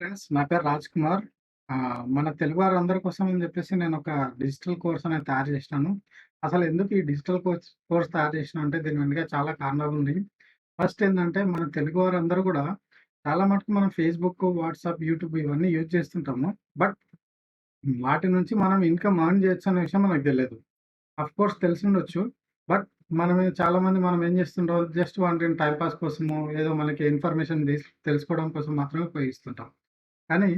Friends, నా పేరు రాజ్ కుమార్. మన తెలుగు వారందరి కోసం అని చెప్పేసి నేను ఒక డిజిటల్ కోర్స్ అనేది తయారు చేసినాను. అసలు ఎందుకు ఈ డిజిటల్ కోర్స్ తయారు చేసినా అంటే దీని వెనుక చాలా కారణాలున్నాయి. ఫస్ట్ ఏందంటే మన తెలుగు వారందరూ కూడా చాలా మటుకు మనం ఫేస్‌బుక్, వాట్సాప్, యూట్యూబ్ ఇవన్నీ యూజ్ చేస్తుంటాము. బట్ వాటి నుంచి మనం ఇన్‌కమ్ ఎర్న్ చేయొచ్చు అనే విషయం మనకు తెలీదు. ఆఫ్‌కోర్స్ తెలిసుండొచ్చు. బట్ చాలామంది మనం ఏం చేస్తుంటాం, జస్ట్ వాటిని టైమ్ పాస్ కోసమో, ఏదో మనకి ఇన్ఫర్మేషన్ తెలుసుకోవడం కోసం మాత్రమే ఉపయోగిస్తుంటాం. కానీ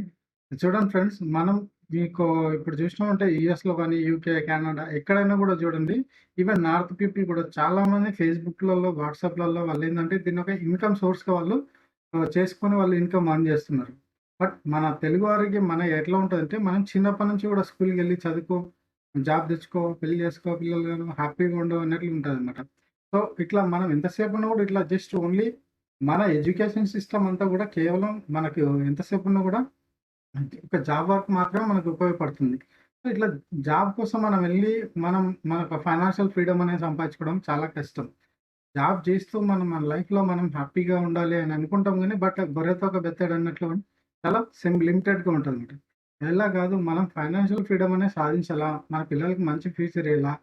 చూడండి ఫ్రెండ్స్, మనం మీకు ఇప్పుడు చూసినామంటే యూఎస్‌లో గాని, యూకే, కెనడా ఎక్కడైనా గూడా చూడండి. ఈవెన్ నార్త్ పీపుల్ కూడా చాలామంది ఫేస్‌బుక్‌లలో, వాట్సాప్‌లలో వాళ్ళేందంటే దీన్ని ఒక ఇన్‌కమ్ సోర్స్‌గా వాళ్ళు చేసుకొని వాళ్ళు ఇన్‌కమ్ ఎర్న్ చేస్తున్నారు. బట్ మన తెలుగు వారికి ఎట్లా ఉంటదంటే, మనం చిన్నప్పటి నుంచి కూడా స్కూల్‌కెళ్ళి చదువుకో, జాబ్ తెచ్చుకో, పెళ్లి చేసుకో, పిల్లలు కను, హ్యాపీగా ఉండు అన్నట్లు ఉంటదనమాట. సో, ఇట్లా మనం ఎంతసేపున్నా కూడా ఇట్లా జస్ట్ ఓన్లీ మన ఎడ్యుకేషన్ సిస్టమ్ అంతా కూడా కేవలం మనకు ఎంతసేపున్నా కూడా ఒక జాబ్ వర్క్ మాత్రమే మనకు ఉపయోగపడుతుంది. సో, ఇట్లా జాబ్ కోసం మనం వెళ్లి మనం మనకు ఫైనాన్షియల్ ఫ్రీడమ్ అనేది సంపాదించుకోవడం చాలా కష్టం. జాబ్ చేస్తూ మనం మన లైఫ్‌లో మనం హ్యాపీగా ఉండాలి అని అనుకుంటాం గానీ, బట్ గొర్రెతోక బెత్తెడన్నట్లు చాలా లిమిటెడ్‌గా ఉంటదనమాట. ఇలా కాదు, మనం ఫైనాన్షియల్ ఫ్రీడమ్ అనేది సాధించాలా, మన పిల్లలకి మంచి ఫ్యూచర్ ఇయ్యాలా,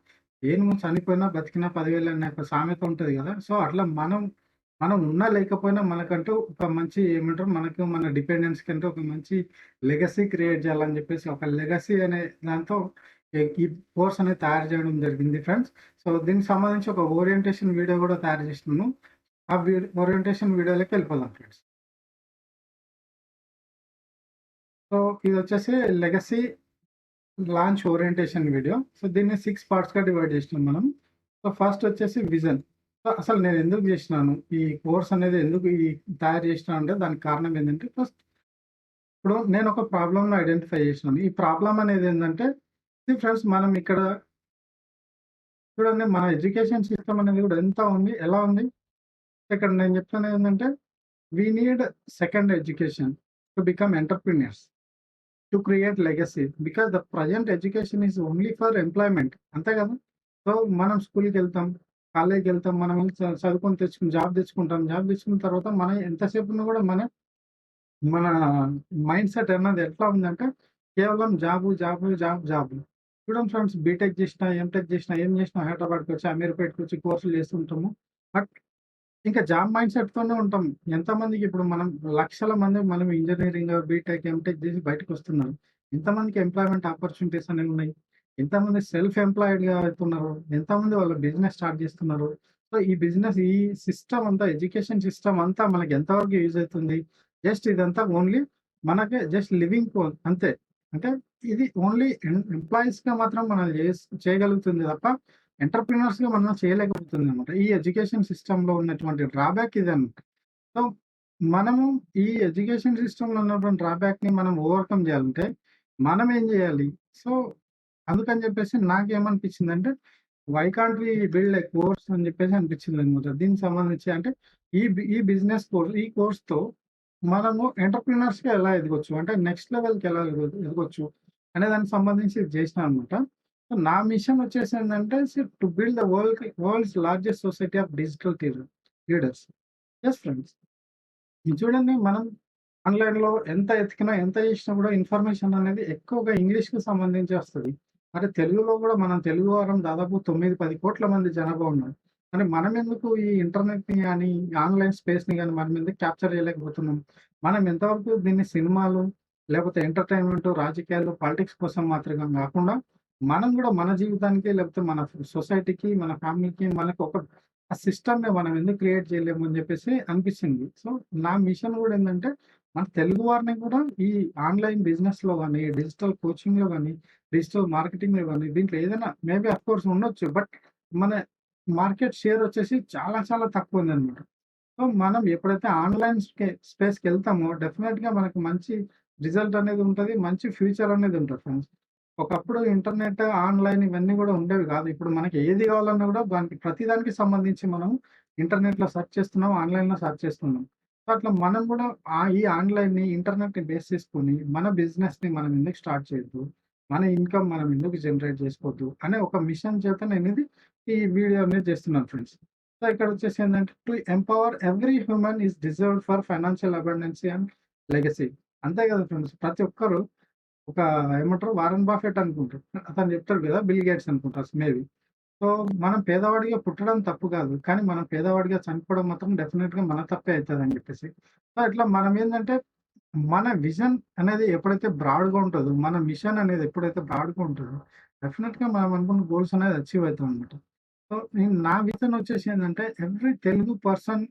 నువ్వు చనిపోయినా, బతికినా 10,000 అనే ఒక సామెత ఉంటది గదా! సో, అట్లా మనం మనం ఉన్నా లేకపోయినా మనకంటూ ఒక మంచి ఏమంటారు, మనకు మన డిపెండెన్స్‌కంటూ ఒక మంచి లెగసీ క్రియేట్ చేయాలని చెప్పేసి ఒక లెగసీ అనే దాంతో ఈ కోర్స్ అనేది తయారు చేయడం జరిగింది ఫ్రెండ్స్. సో, దీనికి సంబంధించి ఒక ఓరియంటేషన్ వీడియో గూడా తయారు చేసినాను. ఆ ఓరియంటేషన్ వీడియోలోకి వెళ్ళిపోదాం ఫ్రెండ్స్. సో, ఇదొచ్చేసి legacy launch orientation video. So, దీన్ని 6 పార్ట్స్‌గా డివైడ్ చేసినాం మనం. సో, ఫస్ట్ వచ్చేసి విజన్. సో, అసలు నేను ఎందుకు చేసినాను? ఈ కోర్స్ అనేది ఎందుకు తయారు చేసినా అంటే దానికి కారణం ఏందంటే, ఫస్ట్ ఇప్పుడు నేను ఒక ప్రాబ్లమ్‌ని ఐడెంటిఫై చేసినాను. ఈ ప్రాబ్లమ్ అనేది ఏందంటే, సీ ఫ్రెండ్స్, మనం ఇక్కడ చూడండి, మన ఎడ్యుకేషన్ సిస్టమ్ అనేది కూడా ఎంత ఉంది, ఎలా ఉంది? ఇక్కడ నేను చెప్తున్నది ఏందంటే, we need second education to become entrepreneurs, to create legacy. Because the present education is only for employment. అంతే కదా! సో, మనం స్కూల్‌కెళ్తాం, కాలేజ్‌కెళ్తాం, మనం వెళ్లి చదువుకొని తెచ్చుకొని జాబ్ తెచ్చుకుంటాం. జాబ్ తెచ్చుకున్న తర్వాత మనం ఎంతసేపు ఉన్నా కూడా మన మన మైండ్‌సెట్ అన్నది ఎట్లా ఉందంటే, కేవలం జాబు, జాబు, జాబు. చూడండి ఫ్రెండ్స్, బీటెక్ చేసినా, ఎంటెక్ చేసినా, ఏం చేసినా హైదరాబాద్‌కొచ్చి, అమీర్‌పేట్‌కొచ్చి కోర్సులు చేస్తుంటాము. బట్ ఇంకా జాబ్ మైండ్‌సెట్‌తోనే ఉంటాం. ఎంతమందికి ఇప్పుడు మనం లక్షల మంది మనం ఇంజినీరింగ్, బీటెక్, ఎంటెక్ చేసి బయటకొస్తున్నారు. ఎంతమందికి ఎంప్లాయ్‌మెంట్ ఆపర్చునిటీస్ అనేవున్నాయి? ఎంతమంది సెల్ఫ్ ఎంప్లాయిడ్‌గా అవుతున్నారు? ఎంతమంది వాళ్ళ బిజినెస్ స్టార్ట్ చేస్తున్నారు? సో, ఈ సిస్టమ్ అంతా, ఎడ్యుకేషన్ సిస్టమ్ అంతా మనకి ఎంతవరకు యూజ్ అయితుంది? జస్ట్ ఇదంతా ఓన్లీ మనకే జస్ట్ లివింగ్ కోల్ అంతే. అంటే ఇది ఓన్లీ ఎంప్లాయీస్‌గా మాత్రం మనం చేయగలుగుతుంది తప్ప ఎంటర్‌ప్రెన్యూర్స్‌గా మనం చేయలేకపోతుందనమాట. ఈ ఎడ్యుకేషన్ సిస్టమ్‌లో ఉన్నటువంటి డ్రాబ్యాక్ ఇదనమాట. సో, మనము ఈ ఎడ్యుకేషన్ సిస్టమ్‌లో ఉన్నటువంటి డ్రాబ్యాక్‌ని మనం ఓవర్‌కమ్ చేయాలంటే మనం ఏం చేయాలి? సో, అందుకని చెప్పేసి నాకేమనిపించిందంటే, why can't we build a course అని చెప్పేసి అనిపించిందనమాట. దీనికి సంబంధించి అంటే ఈ బిజినెస్ కోర్స్, ఈ కోర్స్‌తో మనము ఎంటర్‌ప్రెన్యూర్స్‌గా ఎలా ఎదగొచ్చు? అంటే నెక్స్ట్ లెవెల్‌కి ఎలా ఎదగొచ్చు? అనే దానికి సంబంధించి ఇది చేసినా అనమాట. సో, నా మిషన్ వచ్చేసి ఏందంటే, to build the world's largest society of digital leaders. Yes friends. ఇది చూడండి, మనం ఆన్‌లైన్‌లో ఎంత ఎతికినా, ఎంత చేసినా కూడా ఇన్ఫర్మేషన్ అనేది ఎక్కువగా ఇంగ్లీష్‌కి సంబంధించి వస్తది. మరి తెలుగులో కూడా మనం తెలుగు వారం దాదాపు 9, 10 కోట్ల మంది జనాభా ఉన్నారు. మరి మనమెందుకు ఈ ఇంటర్నెట్‌ని గాని, ఆన్‌లైన్ స్పేస్‌ని గాని మనం ఎందుకు క్యాప్చర్ చేయలేకపోతున్నాం? మనం ఎంతవరకు దీన్ని సినిమాలు, లేకపోతే ఎంటర్‌టైన్‌మెంట్, రాజకీయాలు, పాలిటిక్స్ కోసం మాత్రమే కాకుండా, మనం కూడా మన జీవితానికి, లేకపోతే మన సొసైటీకి, మన ఫ్యామిలీకి మనకు ఒక సిస్టమ్‌ని మనం ఎందుకు క్రియేట్ చేయలేము అని చెప్పేసి అనిపిచ్చింది. సో, నా మిషన్ గూడా ఏందంటే, మన తెలుగు వారిని కూడా ఈ ఆన్‌లైన్ బిజినెస్‌లో గాని, డిజిటల్ కోచింగ్‌లో గాని, డిజిటల్ మార్కెటింగ్‌లో గాని, దీంట్లో ఏదైనా మేబీ అఫ్‌కోర్స్ ఉండొచ్చు. బట్ మన మార్కెట్ షేర్ వచ్చేసి చాలా చాలా తక్కువుందనమాట. సో, మనం ఎప్పుడైతే ఆన్‌లైన్ స్పేస్‌కెళ్తామో డెఫినిట్‌గా మనకు మంచి రిజల్ట్ అనేది ఉంటది. మంచి ఫ్యూచర్ అనేది ఉంటది ఫ్రెండ్స్. ఒకప్పుడు ఇంటర్నెట్, ఆన్‌లైన్ ఇవన్నీ గూడా ఉండేవి గాదు. ఇప్పుడు మనకి ఏది గావాలన్నా గూడా దానికి ప్రతి దానికి సంబంధించి మనం ఇంటర్నెట్‌లో సెర్చ్ చేస్తున్నాం, ఆన్‌లైన్‌లో సెర్చ్ చేస్తున్నాం. సో, అట్లా మనం గూడా ఈ ఆన్‌లైన్‌ని, ఇంటర్నెట్‌ని బేస్ చేసుకొని మన బిజినెస్‌ని మనం ఎందుకు స్టార్ట్ చేయొద్దు? మన ఇన్‌కమ్ మనం ఎందుకు జనరేట్ చేసుకోవద్దు? అనే ఒక మిషన్ చేత ఈ వీడియో అనేది చేస్తున్నాను ఫ్రెండ్స్. సో, ఇక్కడొచ్చేసి ఏందంటే, to empower every human is deserved for financial abundancy and legacy. అంతే కదా ఫ్రెండ్స్. ప్రతి ఒక్కరు ఒక ఏమంటారు 'వారెన్ బఫెట్' అనుకుంటారు. అతను చెప్తాడు కదా! 'బిల్ గేట్స్' అనుకుంటా మేబీ. సో, మనం పేదవాడిగా పుట్టడం తప్పు కాదు. కానీ మనం పేదవాడిగా చనిపోవడం మాత్రం డెఫినిట్‌గా మన తప్పే అయితదని చెప్పేసి. సో, ఇట్లా మనమేందంటే మన విజన్ అనేది ఎప్పుడైతే బ్రాడ్‌గా ఉంటదో, మన మిషన్ అనేది ఎప్పుడైతే బ్రాడ్‌గా ఉంటదో, డెఫినిట్‌గా మనం అనుకున్న గోల్స్ అనేది అచీవ్ అయితామనమాట. సో, నా విజన్ వచ్చేసి ఏందంటే every Telugu person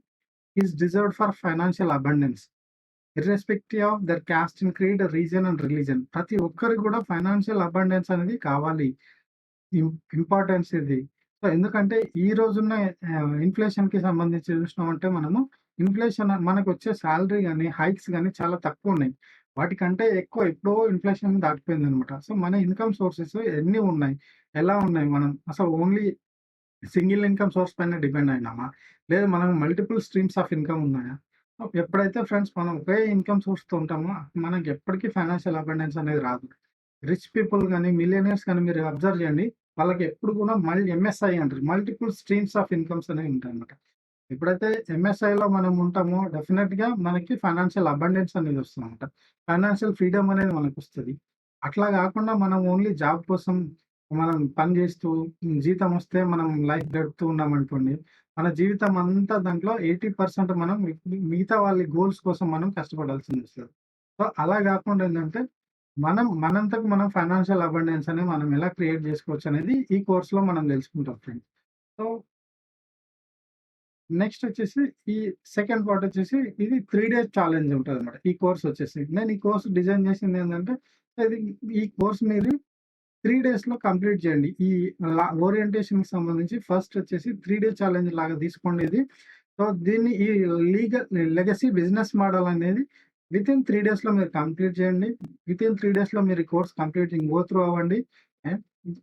is deserved for financial abundance. Irrespective of their cost and creed, region and religion. ప్రతి ఒక్కరికి కూడా ఫైనాన్షియల్ అబండెన్స్ అనేది కావాలి. ఇం ఇంపార్టెన్స్ ఇది. సో, ఎందుకంటే ఈ రోజున్న ఇన్‌ఫ్లేషన్‌కి సంబంధించి చూసినామంటే మనము ఇన్‌ఫ్లేషన్ మనకొచ్చే సాలరీ గాని, హైక్స్ గాని చాలా తక్కువున్నాయి. వాటికంటే ఎక్కువ ఎప్పుడో ఇన్‌ఫ్లేషన్ దాటిపోయిందనమాట. సో, మన ఇన్‌కమ్ సోర్సెస్ ఎన్ని ఉన్నాయి? ఎలా ఉన్నాయి? మనం అసలు ఓన్లీ సింగిల్ ఇన్‌కమ్ సోర్స్ పైన డిపెండ్ అయినామా? లేదా మనకు మల్టిపుల్ స్ట్రీమ్స్ ఆఫ్ ఇన్‌కమ్ ఉన్నాయా? ఎప్పుడైతే ఫ్రెండ్స్ మనం ఒకే ఇన్‌కమ్ సోర్స్‌తో ఉంటామో మనకెప్పటికీ ఫైనాన్షియల్ అబండెన్స్ అనేది రాదు. రిచ్ పీపుల్ గాని, మిలియనీర్స్ గాని మీరు అబ్జర్వ్ చేయండి. వాళ్ళకి ఎప్పుడు కూడా ఎంఎస్ఐ అంటారు. మల్టిపుల్ స్ట్రీమ్స్ ఆఫ్ ఇన్‌కమ్స్ అనేవి ఉంటాయన్నమాట. ఎప్పుడైతే ఎంఎస్ఐలో మనం ఉంటామో డెఫినిట్‌గా మనకి ఫైనాన్షియల్ అబండెన్స్ అనేది వస్తుందన్నమాట. ఫైనాన్షియల్ ఫ్రీడమ్ అనేది మనకొస్తది. అట్లా గాకుండా మనం ఓన్లీ జాబ్ కోసం మనం పని చేస్తూ జీతం వస్తే మనం లైఫ్ గడుపుతూ ఉన్నామనుకోండి. మన జీవితం అంతా దాంట్లో 80% మనం మిగతా వాళ్ళ గోల్స్ కోసం మనం కష్టపడాల్సిందొస్తది. సో, అలా గాకుండా ఏందంటే మనంతకు మనం ఫైనాన్షియల్ అబండెన్స్ అనేది మనం ఎలా క్రియేట్ చేసుకోవచ్చనేది ఈ కోర్స్‌లో మనం తెలుసుకుంటాం ఫ్రెండ్స్. సో, నెక్స్ట్ వచ్చేసి ఈ సెకండ్ పార్ట్ వచ్చేసి ఇది 3 డేస్ ఛాలెంజ్ ఉంటదనమాట. ఈ కోర్స్ వచ్చేసి. నేను ఈ కోర్స్ డిజైన్ చేసిందేంటంటే ఇది ఈ కోర్స్ మీరు 3 డేస్‌లో కంప్లీట్ చేయండి. ఈ ఓరియంటేషన్‌కి సంబంధించి ఫస్ట్ వచ్చేసి 3 డే ఛాలెంజ్ లాగా తీసుకోండి ఇది. సో, దీన్ని ఈ లెగసీ బిజినెస్ మోడల్ అనేది వితిన్ 3 డేస్‌లో మీరు కంప్లీట్ చేయండి. వితిన్ 3 డేస్‌లో మీరు ఈ కోర్స్ కంప్లీటింగ్ గో త్రూ అవ్వండి. అండ్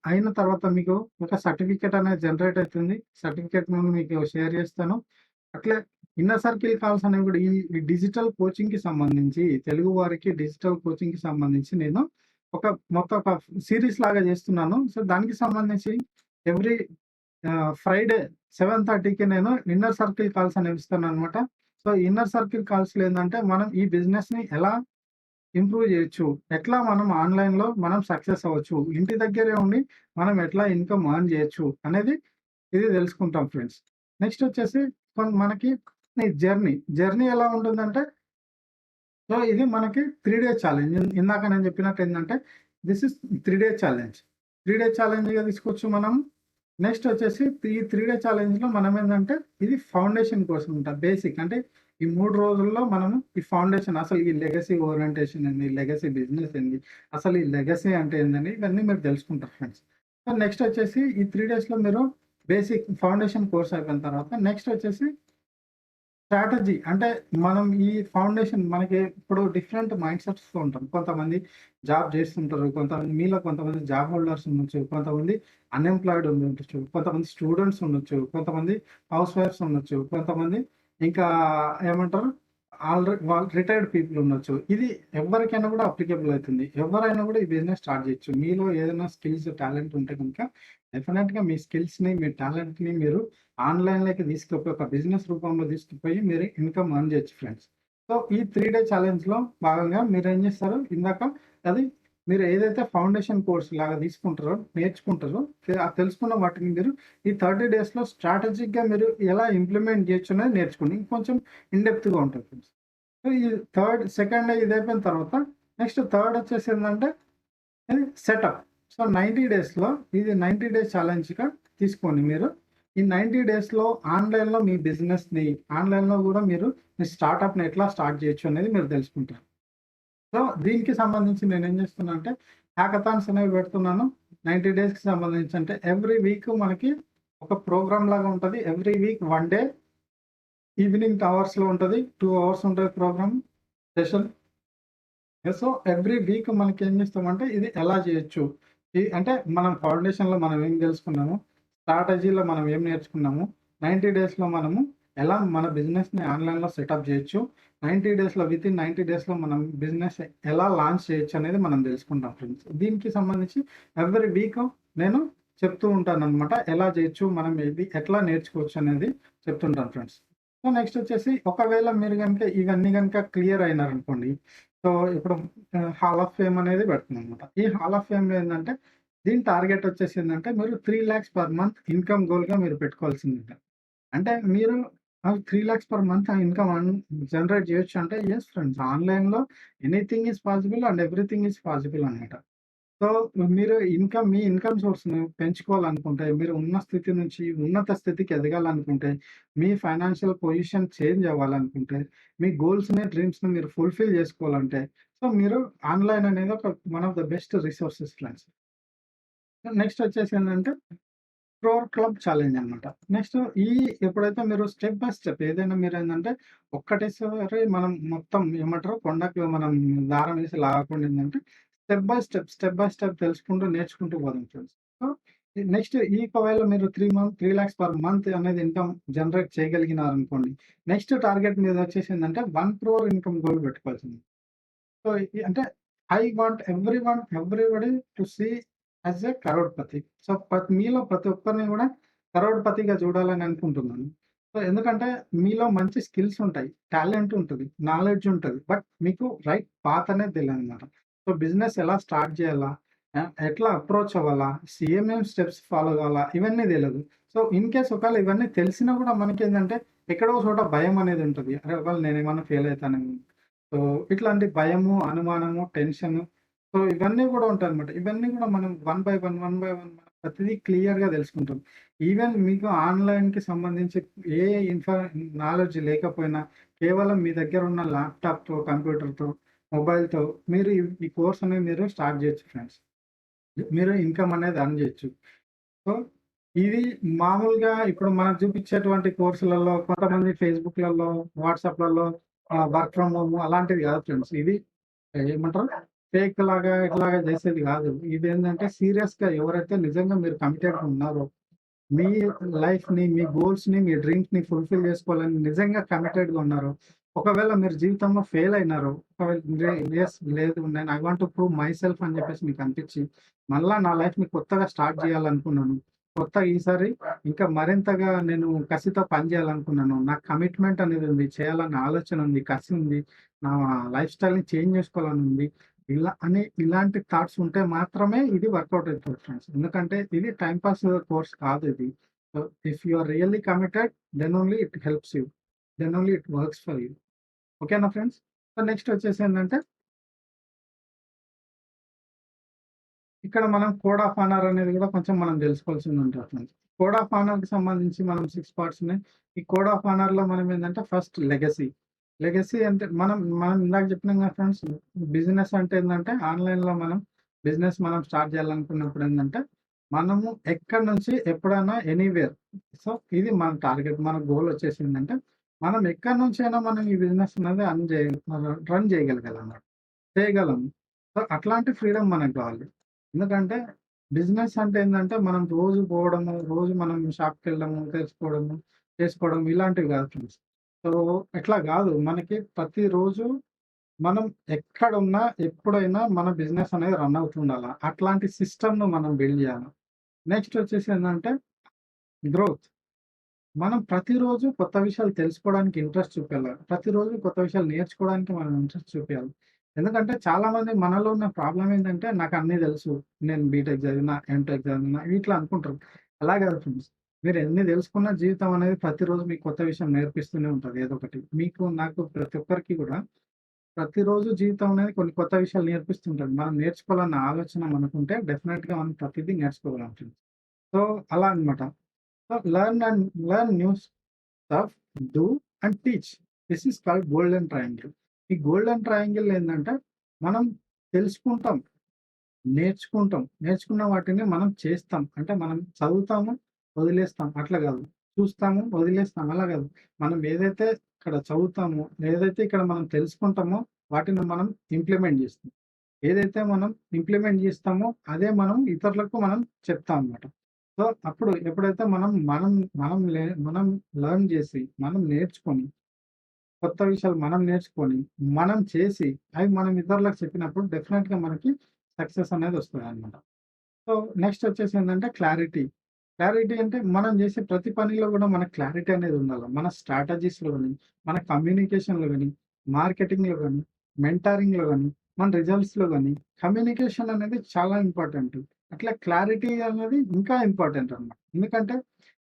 అయిన తర్వాత మీకు ఒక సర్టిఫికేట్ అనేది జనరేట్ అయితుంది. సర్టిఫికేట్ నేను మీకు షేర్ చేస్తాను. అట్లే ఇన్నర్ సర్కిల్ కాల్స్ అనేవి కూడా ఈ డిజిటల్ కోచింగ్‌కి సంబంధించి తెలుగు వారికి డిజిటల్ కోచింగ్‌కి సంబంధించి నేను ఒక మొత్తం ఒక సీరీస్ లాగా చేస్తున్నాను. సో, దానికి సంబంధించి ఎవ్రీ ఫ్రైడే 7:30కి నేను ఇన్నర్ సర్కిల్ కాల్స్ అనేవి ఇస్తాననమాట. సో, ఇన్నర్ సర్కిల్ కాల్స్‌లో ఏందంటే మనం ఈ బిజినెస్‌ని ఎలా ఇంప్రూవ్ చేయొచ్చు? ఎట్లా మనం ఆన్‌లైన్‌లో మనం సక్సెస్ అవ్వచ్చు? ఇంటి దగ్గరే ఉండి మనం ఎట్లా ఇన్‌కమ్ ఎర్న్ చేయొచ్చు? అనేది ఇది తెలుసుకుంటాం ఫ్రెండ్స్. నెక్స్ట్ వచ్చేసి మనకి ఈ జర్నీ ఎలా ఉంటుందంటే సో, ఇది మనకి 3 డే ఛాలెంజ్. ఇందాక నేను చెప్పినట్టు ఏందంటే this is 3 day challenge. 3 day ఛాలెంజ్‌గా తీసుకోవచ్చు మనం. నెక్స్ట్ వచ్చేసి ఈ 3 డే ఛాలెంజ్‌లో మనం ఏందంటే ఇది ఫౌండేషన్ కోసం ఉంట. బేసిక్ అంటే ఈ 3 రోజుల్లో మనము ఈ ఫౌండేషన్ అసలు ఈ లెగసీ ఓరియంటేషన్ ఏంది? లెగసీ బిజినెస్ ఏంది? అసలు ఈ లెగసీ అంటే ఏందని ఇవన్నీ మీరు తెలుసుకుంటారు ఫ్రెండ్స్. సో, నెక్స్ట్ వచ్చేసి ఈ 3 డేస్‌లో మీరు బేసిక్ ఫౌండేషన్ కోర్స్ అయిపోయిన తర్వాత నెక్స్ట్ వచ్చేసి స్ట్రాటజీ అంటే మనం ఈ ఫౌండేషన్ మనకి ఇప్పుడు డిఫరెంట్ మైండ్ సెట్స్‌తో ఉంటాం. కొంతమంది జాబ్ చేస్తుంటారు. కొంతమంది జాబ్ హోల్డర్స్ ఉండొచ్చు. కొంతమంది అన్‌ఎంప్లాయిడ్ ఉండొచ్చు. కొంతమంది స్టూడెంట్స్ ఉండొచ్చు. కొంతమంది హౌస్ వైఫ్స్ ఉండొచ్చు. కొంతమంది ఇంకా ఏమంటారు వాళ్ళు రిటైర్డ్ పీపుల్ ఉండొచ్చు. ఇది ఎవ్వరికైనా కూడా అప్లికేబుల్ అయితుంది. ఎవరైనా కూడా ఈ బిజినెస్ స్టార్ట్ చేయొచ్చు. మీలో ఏదైనా స్కిల్స్, టాలెంట్ ఉంటే గనుక డెఫినిట్‌గా మీ స్కిల్స్‌ని, మీ టాలెంట్‌ని మీరు ఆన్‌లైన్‌లోకి తీసుకుపోయి ఒక బిజినెస్ రూపంలో తీసుకుపోయి మీరు ఇన్‌కమ్ ఎర్న్ చేయొచ్చు ఫ్రెండ్స్. సో, ఈ 3 డే ఛాలెంజ్‌లో భాగంగా మీరేం చేస్తారు ఇందాక అది మీరు ఏదైతే ఫౌండేషన్ కోర్స్ లాగా తీసుకుంటారో, నేర్చుకుంటారో తెలుసుకున్న వాటిని మీరు ఈ 30 డేస్‌లో స్ట్రాటజిక్‌గా మీరు ఎలా ఇంప్లిమెంట్ చేయొచ్చు అనేది నేర్చుకోండి. ఇంకొంచెం ఇన్ డెప్త్‌గా ఉంటది ఫ్రెండ్స్. సో, ఈ సెకండ్ డే ఇది అయిపోయిన తర్వాత నెక్స్ట్ థర్డ్ వచ్చేసి ఏందంటే ఇది సెటప్. సో, 90 డేస్‌లో ఇది 90 డేస్ ఛాలెంజ్‌గా తీసుకోండి మీరు. ఈ 90 డేస్‌లో ఆన్‌లైన్‌లో మీ బిజినెస్‌ని ఆన్‌లైన్‌లో గూడా మీరు మీ స్టార్టప్‌ని ఎట్లా స్టార్ట్ చేయొచ్చు అనేది మీరు తెలుసుకుంటారు. సో, దీనికి సంబంధించి నేనేం చేస్తున్నా అంటే హ్యాకథాన్స్ అనేవి పెడుతున్నాను. 90 డేస్‌కి సంబంధించి అంటే ఎవ్రీ వీక్ మనకి ఒక ప్రోగ్రామ్ లాగా ఉంటది. ఎవ్రీ వీక్ 1 డే ఈవినింగ్ అవర్స్‌లో ఉంటది. 2 అవర్స్ ఉంటది program session. So, every week మనకేం చేస్తామంటే ఇది ఎలా చేయొచ్చు? అంటే మనం ఫౌండేషన్‌లో మనం ఏం తెలుసుకున్నాము? స్ట్రాటజీలో మనం ఏం నేర్చుకున్నాము? 90 డేస్‌లో మనము ఎలా మన బిజినెస్‌ని ఆన్‌లైన్‌లో సెటప్ చేయొచ్చు? 90 డేస్‌లో వితిన్ 90 డేస్‌లో మనం బిజినెస్ ఎలా లాంచ్ చేయొచ్చు అనేది మనం తెలుసుకుంటాం ఫ్రెండ్స్. దీనికి సంబంధించి ఎవ్రీ వీక్ నేను చెప్తూ ఉంటాననమాట. ఎలా చేయొచ్చు? మనం ఇది ఎట్లా నేర్చుకోవచ్చు అనేది చెప్తుంటాను ఫ్రెండ్స్. సో, నెక్స్ట్ వచ్చేసి ఒకవేళ మీరు గనుక ఇవన్నీ గనుక క్లియర్ అయినారనుకోండి సో, ఇప్పుడు హాల్ ఆఫ్ ఫేమ్ అనేది పెడుతున్నామనమాట. ఈ హాల్ ఆఫ్ ఫేమ్‌లో ఏందంటే, దీని టార్గెట్ వచ్చేసిందంటే, మీరు 3,00,000 పర్ మంత్ ఇన్‌కమ్ గోల్‌గా మీరు పెట్టుకోవాల్సింది. అంటే మీరు 3,00,000 పర్ మంత్ ఆ ఇన్‌కమ్ జనరేట్ చేయొచ్చు అంటే, యెస్ ఫ్రెండ్స్. ఆన్‌లైన్‌లో anything is possible and everything is possible అనమాట. సో, మీరు మీ ఇన్‌కమ్ సోర్స్‌ని పెంచుకోవాలనుకుంటే, మీరు ఉన్న స్థితి నుంచి ఉన్నత స్థితికి ఎదగాలనుకుంటే, మీ ఫైనాన్షియల్ పొజిషన్ చేంజ్ అవ్వాలనుకుంటే, మీ గోల్స్‌ని, డ్రీమ్స్‌ని మీరు ఫుల్‌ఫిల్ చేసుకోవాలంటే, సో, మీరు ఆన్‌లైన్ అనేది ఒక one of the best resources friends. Next వచ్చేసి ఏంటంటే క్రోర్ క్లబ్ ఛాలెంజ్ అనమాట. నెక్స్ట్ ఎప్పుడైతే మీరు స్టెప్ బై స్టెప్ ఏదైనా మీరేందంటే ఒక్కటేసారి మనం మొత్తం ఏమంటారు కొండకి మనం దారం వేసి లాగకుండా ఏందంటే స్టెప్ బై స్టెప్ తెలుసుకుంటూ నేర్చుకుంటూ పోదాం ఫ్రెండ్స్. సో, నెక్స్ట్ ఒకవేళ మీరు 3,00,000 పర్ మంత్ అనేది ఇన్‌కమ్ జనరేట్ చేయగలిగినారనుకోండి. నెక్స్ట్ టార్గెట్ మీదొచ్చేసి ఏందంటే 1,00,00,000 ఇన్‌కమ్ గోల్ పెట్టుకోవాల్సింది. సో, అంటే I want everybody to see as a crorepati. So, మీలో ప్రతి ఒక్కరిని గూడా కరోడ్‌పతిగా చూడాలని అనుకుంటున్నాను. సో, ఎందుకంటే మీలో మంచి స్కిల్స్ ఉంటాయి. టాలెంట్ ఉంటది. నాలెడ్జ్ ఉంటది. బట్ మీకు రైట్ పాత్ అనేది తెలీదనమాట. సో, బిజినెస్ ఎలా స్టార్ట్ చేయాలా? ఎట్లా అప్రోచ్ అవ్వాలా? ఏమేం స్టెప్స్ ఫాలో కావాలా? ఇవన్నీ తెలదు. సో, ఇన్ కేస్ ఒకవేళ ఇవన్నీ తెలిసినా గూడా మనకేందంటే ఎక్కడో ఒక చోట భయం అనేది ఉంటది. అరే! ఒకవేళ నేనేమన్నా ఫెయిల్ అయితానేమో. సో, ఇట్లాంటి భయము, అనుమానము, టెన్షను సో, ఇవన్నీ గూడా ఉంటాయనమాట. ఇవన్నీ గూడా మనం వన్ బై వన్ మనం ప్రతిదీ క్లియర్‌గా తెలుసుకుంటాం. ఈవెన్ మీకు ఆన్‌లైన్‌కి సంబంధించి ఏ నాలెడ్జ్ లేకపోయినా కేవలం మీ దగ్గర ఉన్న ల్యాప్‌టాప్‌తో, కంప్యూటర్‌తో, మొబైల్‌తో మీరు ఈ కోర్స్ అనేది మీరు స్టార్ట్ జేయొచ్చు ఫ్రెండ్స్. మీరు ఇన్‌కమ్ అనేది ఎర్న్ జేయొచ్చు. సో, ఇది మామూలుగా ఇప్పుడు మనం చూపించేటువంటి కోర్సులలో కొంతమంది ఫేస్‌బుక్‌లలో, వాట్సాప్‌లలో వర్క్ ఫ్రమ్ హోమ్ అలాంటివి కాదు ఫ్రెండ్స్. ఇది ఏమంటారు? ఫేక్ లాగా ఇట్లాగా చేసేది కాదు. ఇదేంటంటే సీరియస్‌గా ఎవరైతే నిజంగా మీరు కమిటెడ్‌గా ఉన్నారో, మీ లైఫ్‌ని, మీ గోల్స్‌ని, మీ డ్రీమ్స్‌ని ఫుల్‌ఫిల్ చేసుకోవాలని నిజంగా కమిటెడ్‌గా ఉన్నారో, ఒకవేళ మీరు జీవితంలో ఫెయిల్ అయినారో, ఒకవేళ లేదు నేను I want to prove my self అని చెప్పేసి మీకు అనిపించి, మళ్ళా నా లైఫ్‌ని కొత్తగా స్టార్ట్ చేయాలనుకున్నాను. కొత్తగా ఈసారి ఇంకా మరింతగా నేను కసితో పని చేయాలనుకున్నాను. నాకు కమిట్మెంట్ అనేది ఉంది. చేయాలన్న ఆలోచన ఉంది. కసి ఉంది. నా లైఫ్ స్టైల్‌ని చేంజ్ చేసుకోవాలని ఉంది. ఇలాంటి థాట్స్ ఉంటే మాత్రమే ఇది వర్కౌట్ అయితది ఫ్రెండ్స్. ఎందుకంటే ఇది టైమ్ పాస్ కోర్స్ కాదు ఇది. So, if you are really committed then only it helps you. Then only it works for you. ఓకేనా ఫ్రెండ్స్? సో, నెక్స్ట్ వచ్చేసి ఏంటంటే ఇక్కడ మనం కోడ్ ఆఫ్ ఆనర్ అనేది కూడా కొంచెం మనం తెలుసుకోవాల్సింది ఉంటది ఫ్రెండ్స్. కోడ్ ఆఫ్ ఆనర్‌కి సంబంధించి మనం 6 పార్ట్స్ ఉన్నాయి. ఈ కోడ్ ఆఫ్ ఆనర్‌లో మనం ఏందంటే ఫస్ట్ లెగసీ. లెగసీ అంటే మనం మనం ఇందాక చెప్పినాం కదా ఫ్రెండ్స్ బిజినెస్ అంటే ఏందంటే ఆన్‌లైన్‌లో మనం బిజినెస్ మనం స్టార్ట్ చేయాలనుకున్నప్పుడు ఏందంటే మనము ఎక్కడి నుంచి ఎప్పుడైనా ఎనీవేర్ సో, ఇది మన టార్గెట్. మన గోల్ వచ్చేసిందంటే మనం ఎక్కడి నుంచైనా మనం ఈ బిజినెస్ అనేది రన్ చేయగలగాలన్నమాట. చేయగలం. సో, అట్లాంటి ఫ్రీడమ్ మనకు కావాలి. ఎందుకంటే బిజినెస్ అంటే ఏందంటే, మనం రోజు పోవడము, రోజు మనం షాప్‌కెళ్ళడము, తెచ్చుకోవడము, చేసుకోవడం ఇలాంటివి కాదు ఫ్రెండ్స్. సో, ఇట్లా గాదు. మనకి ప్రతిరోజు మనం ఎక్కడున్నా, ఎప్పుడైనా మన బిజినెస్ అనేది రన్ అవుతుండాల. అట్లాంటి సిస్టమ్‌ను మనం బిల్డ్ జేయాల. నెక్స్ట్ వచ్చేసి ఏందంటే గ్రోత్. మనం ప్రతిరోజు కొత్త విషయాలు తెలుసుకోవడానికి ఇంట్రెస్ట్ చూపియాలి. ప్రతిరోజు కొత్త విషయాలు నేర్చుకోవడానికి మనం ఇంట్రెస్ట్ చూపియాలి. ఎందుకంటే చాలామంది మనలో ఉన్న ప్రాబ్లమ్ ఏంటంటే నాకు అన్నీ తెలుసు. నేను బీటెక్ చదివినా, ఎంటెక్ చదివినా ఇట్లా అనుకుంటారు. అలా కాదు ఫ్రెండ్స్. మీరు ఎన్ని తెలుసుకున్న జీవితం అనేది ప్రతిరోజు మీకు కొత్త విషయం నేర్పిస్తూనే ఉంటది ఏదో ఒకటి. మీకు, నాకు ప్రతి ఒక్కరికి కూడా ప్రతిరోజు జీవితం అనేది కొన్ని కొత్త విషయాలు నేర్పిస్తుంటది. మనం నేర్చుకోవాలన్న ఆలోచన మనకుంటే డెఫినిట్‌గా మనం ప్రతిదీ నేర్చుకోగలం ఫ్రెండ్స్. సో, అలా అన్నమాట. So, learn new stuff, do and teach. This is called golden triangle. ఈ గోల్డెన్ ట్రయాంగిల్ ఏందంటే, మనం తెలుసుకుంటాం, నేర్చుకుంటాం. నేర్చుకున్న వాటిని మనం చేస్తాం. అంటే మనం చదువుతాము, వదిలేస్తాం అట్లా గాదు. చూస్తాము, వదిలేస్తాం అలా గాదు. మనం ఏదైతే ఇక్కడ చదువుతామో, ఏదైతే ఇక్కడ మనం తెలుసుకుంటామో వాటిని మనం ఇంప్లిమెంట్ జేస్తాం. ఏదైతే మనం ఇంప్లిమెంట్ జేస్తామో అదే మనం ఇతరులకు మనం చెప్తాం అన్నమాట. సో, అప్పుడు ఎప్పుడైతే మనం లెర్న్ జేసి, మనం నేర్చుకొని, కొత్త విషయాలు మనం నేర్చుకొని, మనం చేసి, అవి మనం ఇతరులకు చెప్పినప్పుడు డెఫినిట్‌గా మనకి సక్సెస్ అనేది వస్తదనమాట. సో, నెక్స్ట్ వచ్చేసి ఏందంటే క్లారిటీ. క్లారిటీ అంటే మనం జేసే ప్రతి పనిలో గూడా మనకు క్లారిటీ అనేది ఉండాల. మన స్ట్రాటజీస్‌లో గాని, మన కమ్యూనికేషన్‌లో గాని, మార్కెటింగ్‌లో గాని, మెంటారింగ్‌లో గాని, మన రిజల్ట్స్‌లో గాని కమ్యూనికేషన్ అనేది చాలా ఇంపార్టెంట్. అట్లా క్లారిటీ అనేది ఇంకా ఇంపార్టెంట్ అన్నమాట. ఎందుకంటే